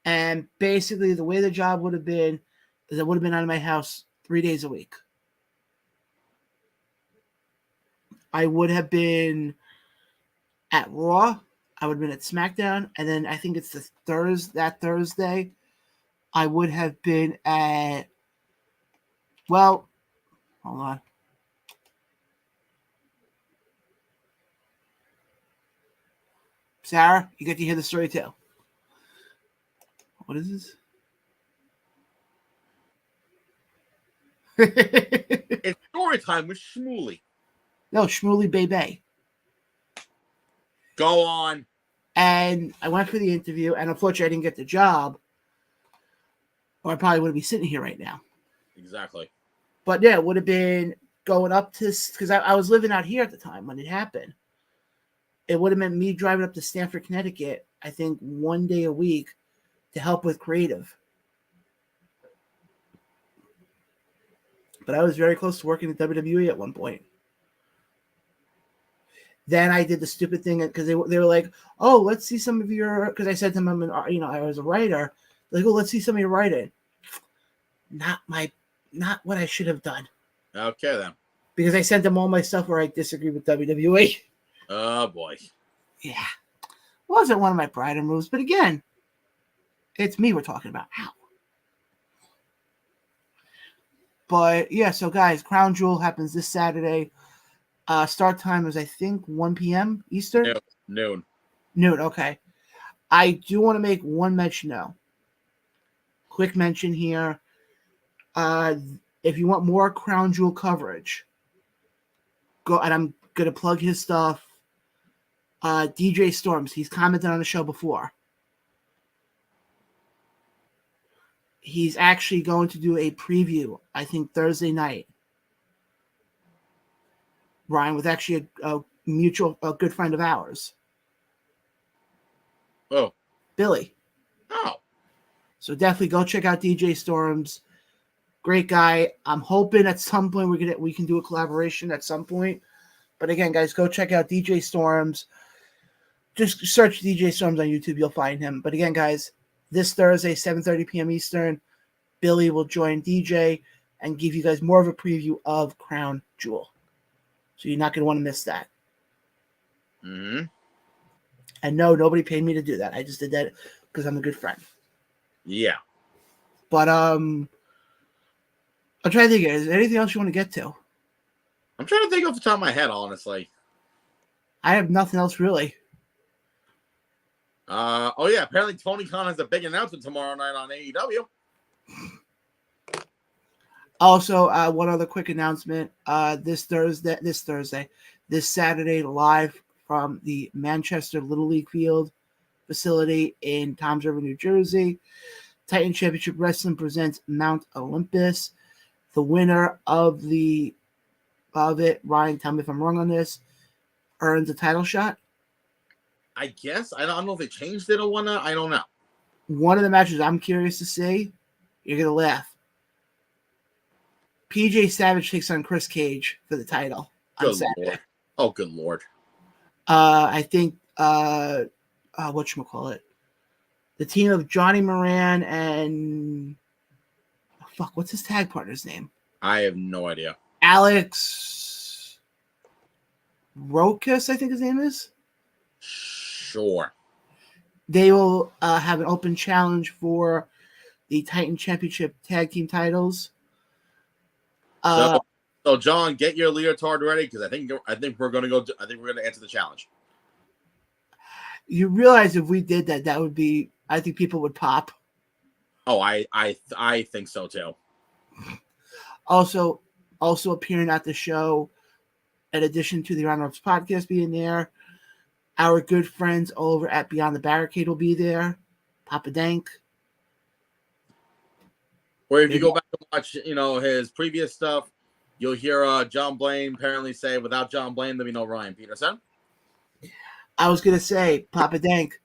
And basically, the way the job would have been is I would have been out of my house 3 days a week. I would have been at Raw. I would have been at SmackDown. And then I think it's that Thursday, I would have been at, well, hold on. Sarah, you get to hear the story too. What is this? It's story time with Shmooly. No, Shmooly Bebe. Go on. And I went for the interview, and unfortunately, I didn't get the job, or I probably wouldn't be sitting here right now. Exactly. But yeah, it would have been going up to, because I was living out here at the time when it happened. It would have meant me driving up to Stamford, Connecticut, I think 1 day a week to help with creative. But I was very close to working at WWE at one point. Then I did the stupid thing because they were like, "Oh, let's see some of your." Because I said to them, I was a writer. They're like, "Oh, let's see some of your writing." Not what I should have done. Okay then. Because I sent them all my stuff where I disagree with WWE. Oh boy. Yeah, wasn't one of my pride and moves, but again, it's me we're talking about. Ow. But yeah, so guys, Crown Jewel happens this Saturday. Start time is, I think, 1 p.m. Eastern? Noon. Noon, okay. I do want to make one mention, though. Quick mention here. If you want more Crown Jewel coverage, go, and I'm going to plug his stuff. DJ Storms, he's commented on the show before. He's actually going to do a preview, I think, Thursday night. Ryan, with actually a good friend of ours. Oh. Billy. Oh. So definitely go check out DJ Storms. Great guy. I'm hoping at some point we can do a collaboration at some point. But again, guys, go check out DJ Storms. Just search DJ Storms on YouTube. You'll find him. But again, guys, this Thursday, 7:30 p.m. Eastern, Billy will join DJ and give you guys more of a preview of Crown Jewel. So you're not going to want to miss that. Mm-hmm. And no, nobody paid me to do that. I just did that because I'm a good friend. Yeah. But I'm trying to think. Is there anything else you want to get to? I'm trying to think off the top of my head, honestly. I have nothing else really. Oh yeah, apparently Tony Khan has a big announcement tomorrow night on AEW. Also, one other quick announcement. This Saturday, live from the Manchester Little League Field facility in Toms River, New Jersey, Titan Championship Wrestling presents Mount Olympus. The winner of it, Ryan, tell me if I'm wrong on this, earns a title shot. I guess. I don't know if they changed it or whatnot. I don't know. One of the matches I'm curious to see, you're going to laugh. PJ Savage takes on Chris Cage for the title on Saturday. Lord. Oh, good Lord. I think, whatchamacallit, the team of Johnny Moran and, what's his tag partner's name? I have no idea. Alex Rokas, I think his name is. Sure. They will have an open challenge for the Titan Championship Tag Team titles. So John, get your leotard ready because I think we're gonna go. I think we're gonna answer the challenge. You realize if we did that, that would be. I think people would pop. Oh, I think so too. Also appearing at the show, in addition to the Round Ups podcast being there, our good friends over at Beyond the Barricade will be there. Papa Dank. Or if you go back and watch, his previous stuff, you'll hear John Blaine apparently say, "Without John Blaine, there'd be no Ryan Peterson." I was gonna say, Papa Dank,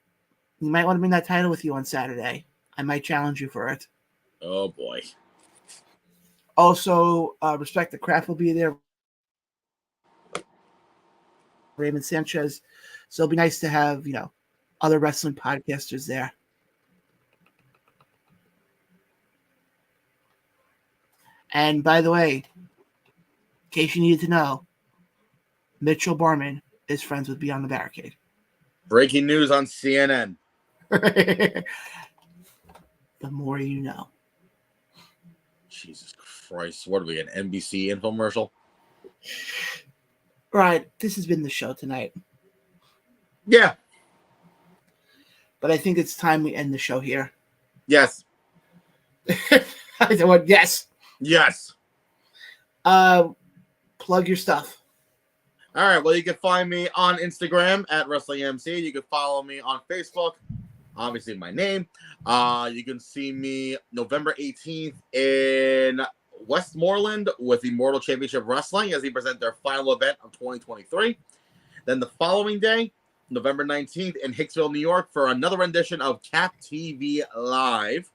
you might want to bring that title with you on Saturday. I might challenge you for it. Oh boy. Also, Respect the Craft will be there. Raymond Sanchez. So it'll be nice to have, other wrestling podcasters there. And by the way, in case you needed to know, Mitchell Barman is friends with Beyond the Barricade. Breaking news on CNN. The more you know. Jesus Christ. What are we, an NBC infomercial? Right. This has been the show tonight. Yeah. But I think it's time we end the show here. Yes. Yes. Yes. Plug your stuff. All right. Well, you can find me on Instagram at WrestlingMC. You can follow me on Facebook. Obviously, my name. You can see me November 18th in Westmoreland with Immortal Championship Wrestling as they present their final event of 2023. Then the following day, November 19th in Hicksville, New York for another rendition of Cap TV Live.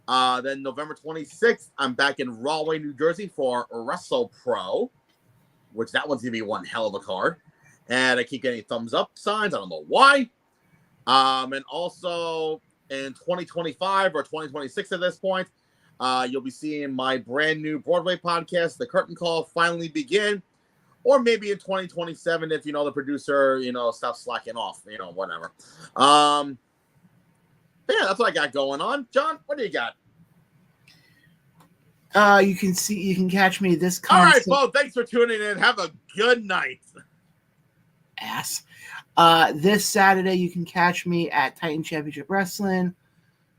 Then November 26th, I'm back in Rahway, New Jersey for Wrestle Pro, which that one's going to be one hell of a card. And I keep getting thumbs up signs. I don't know why. And also in 2025 or 2026 at this point, you'll be seeing my brand new Broadway podcast, The Curtain Call, finally begin. Or maybe in 2027 if, the producer, stops slacking off, whatever. But yeah, that's what I got going on. John, what do you got? You can catch me this All right, Bo, thanks for tuning in. Have a good night. Ass. This Saturday, you can catch me at Titan Championship Wrestling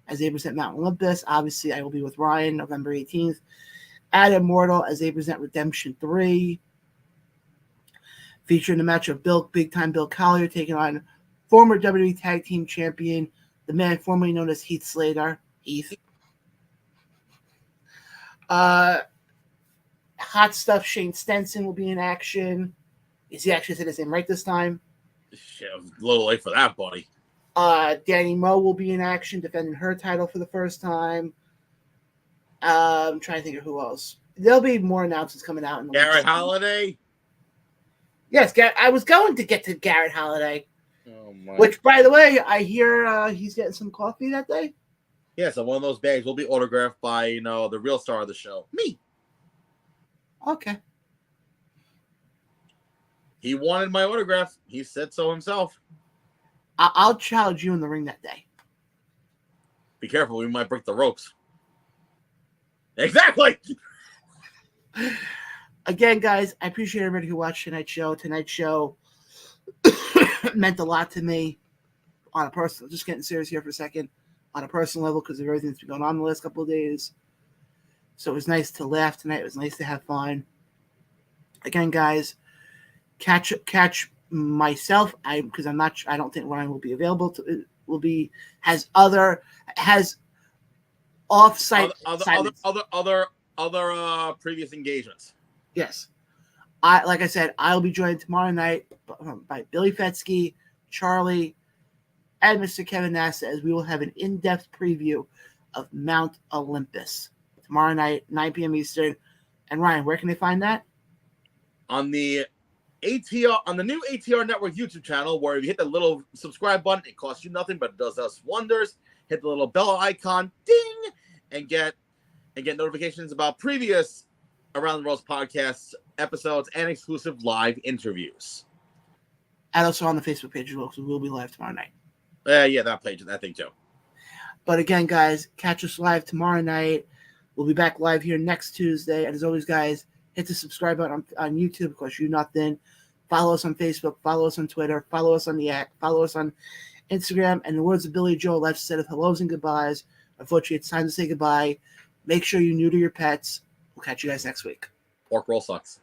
as they present Mount Olympus. Obviously, I will be with Ryan November 18th at Immortal as they present Redemption 3. Featuring the match of Big Time Bill Collier taking on former WWE Tag Team Champion, the man formerly known as Heath Slater. Heath. Hot Stuff Shane Stenson will be in action. Is he actually said his name right this time? Shit, I was a little late for that, buddy. Danny Moe will be in action defending her title for the first time. I'm trying to think of who else. There'll be more announcements coming out. In the Garrett Holiday? Yes, I was going to get to Garrett Holiday. Oh, my. Which, by the way, I hear he's getting some coffee that day. Yeah, so one of those bags will be autographed by, the real star of the show. Me. Okay. He wanted my autograph. He said so himself. I'll challenge you in the ring that day. Be careful. We might break the ropes. Exactly. Again, guys, I appreciate everybody who watched tonight's show. Tonight's show meant a lot to me on a personal, just getting serious here for a second, on a personal level because of everything that's been going on the last couple of days. So it was nice to laugh tonight. It was nice to have fun. Again, guys, catch myself. I don't think Ryan will be available. Has off-site other previous engagements. Yes. Like I said, I'll be joined tomorrow night by Billy Fetsky, Charlie, and Mr. Kevin Nassa as we will have an in-depth preview of Mount Olympus tomorrow night, 9 p.m. Eastern. And Ryan, where can they find that? On the new ATR Network YouTube channel, where if you hit the little subscribe button, it costs you nothing, but it does us wonders. Hit the little bell icon, ding, and get notifications about previous Around the World podcasts, episodes, and exclusive live interviews. And also on the Facebook page as well, because we'll be live tomorrow night. Yeah, that thing too. But again, guys, catch us live tomorrow night. We'll be back live here next Tuesday. And as always, guys, hit the subscribe button on YouTube, because you're not then. Follow us on Facebook. Follow us on Twitter. Follow us on the app. Follow us on Instagram. And in the words of Billy Joel, life's a set of hellos and goodbyes. Unfortunately, it's time to say goodbye. Make sure you're new to your pets. We'll catch you guys next week. Pork roll sucks.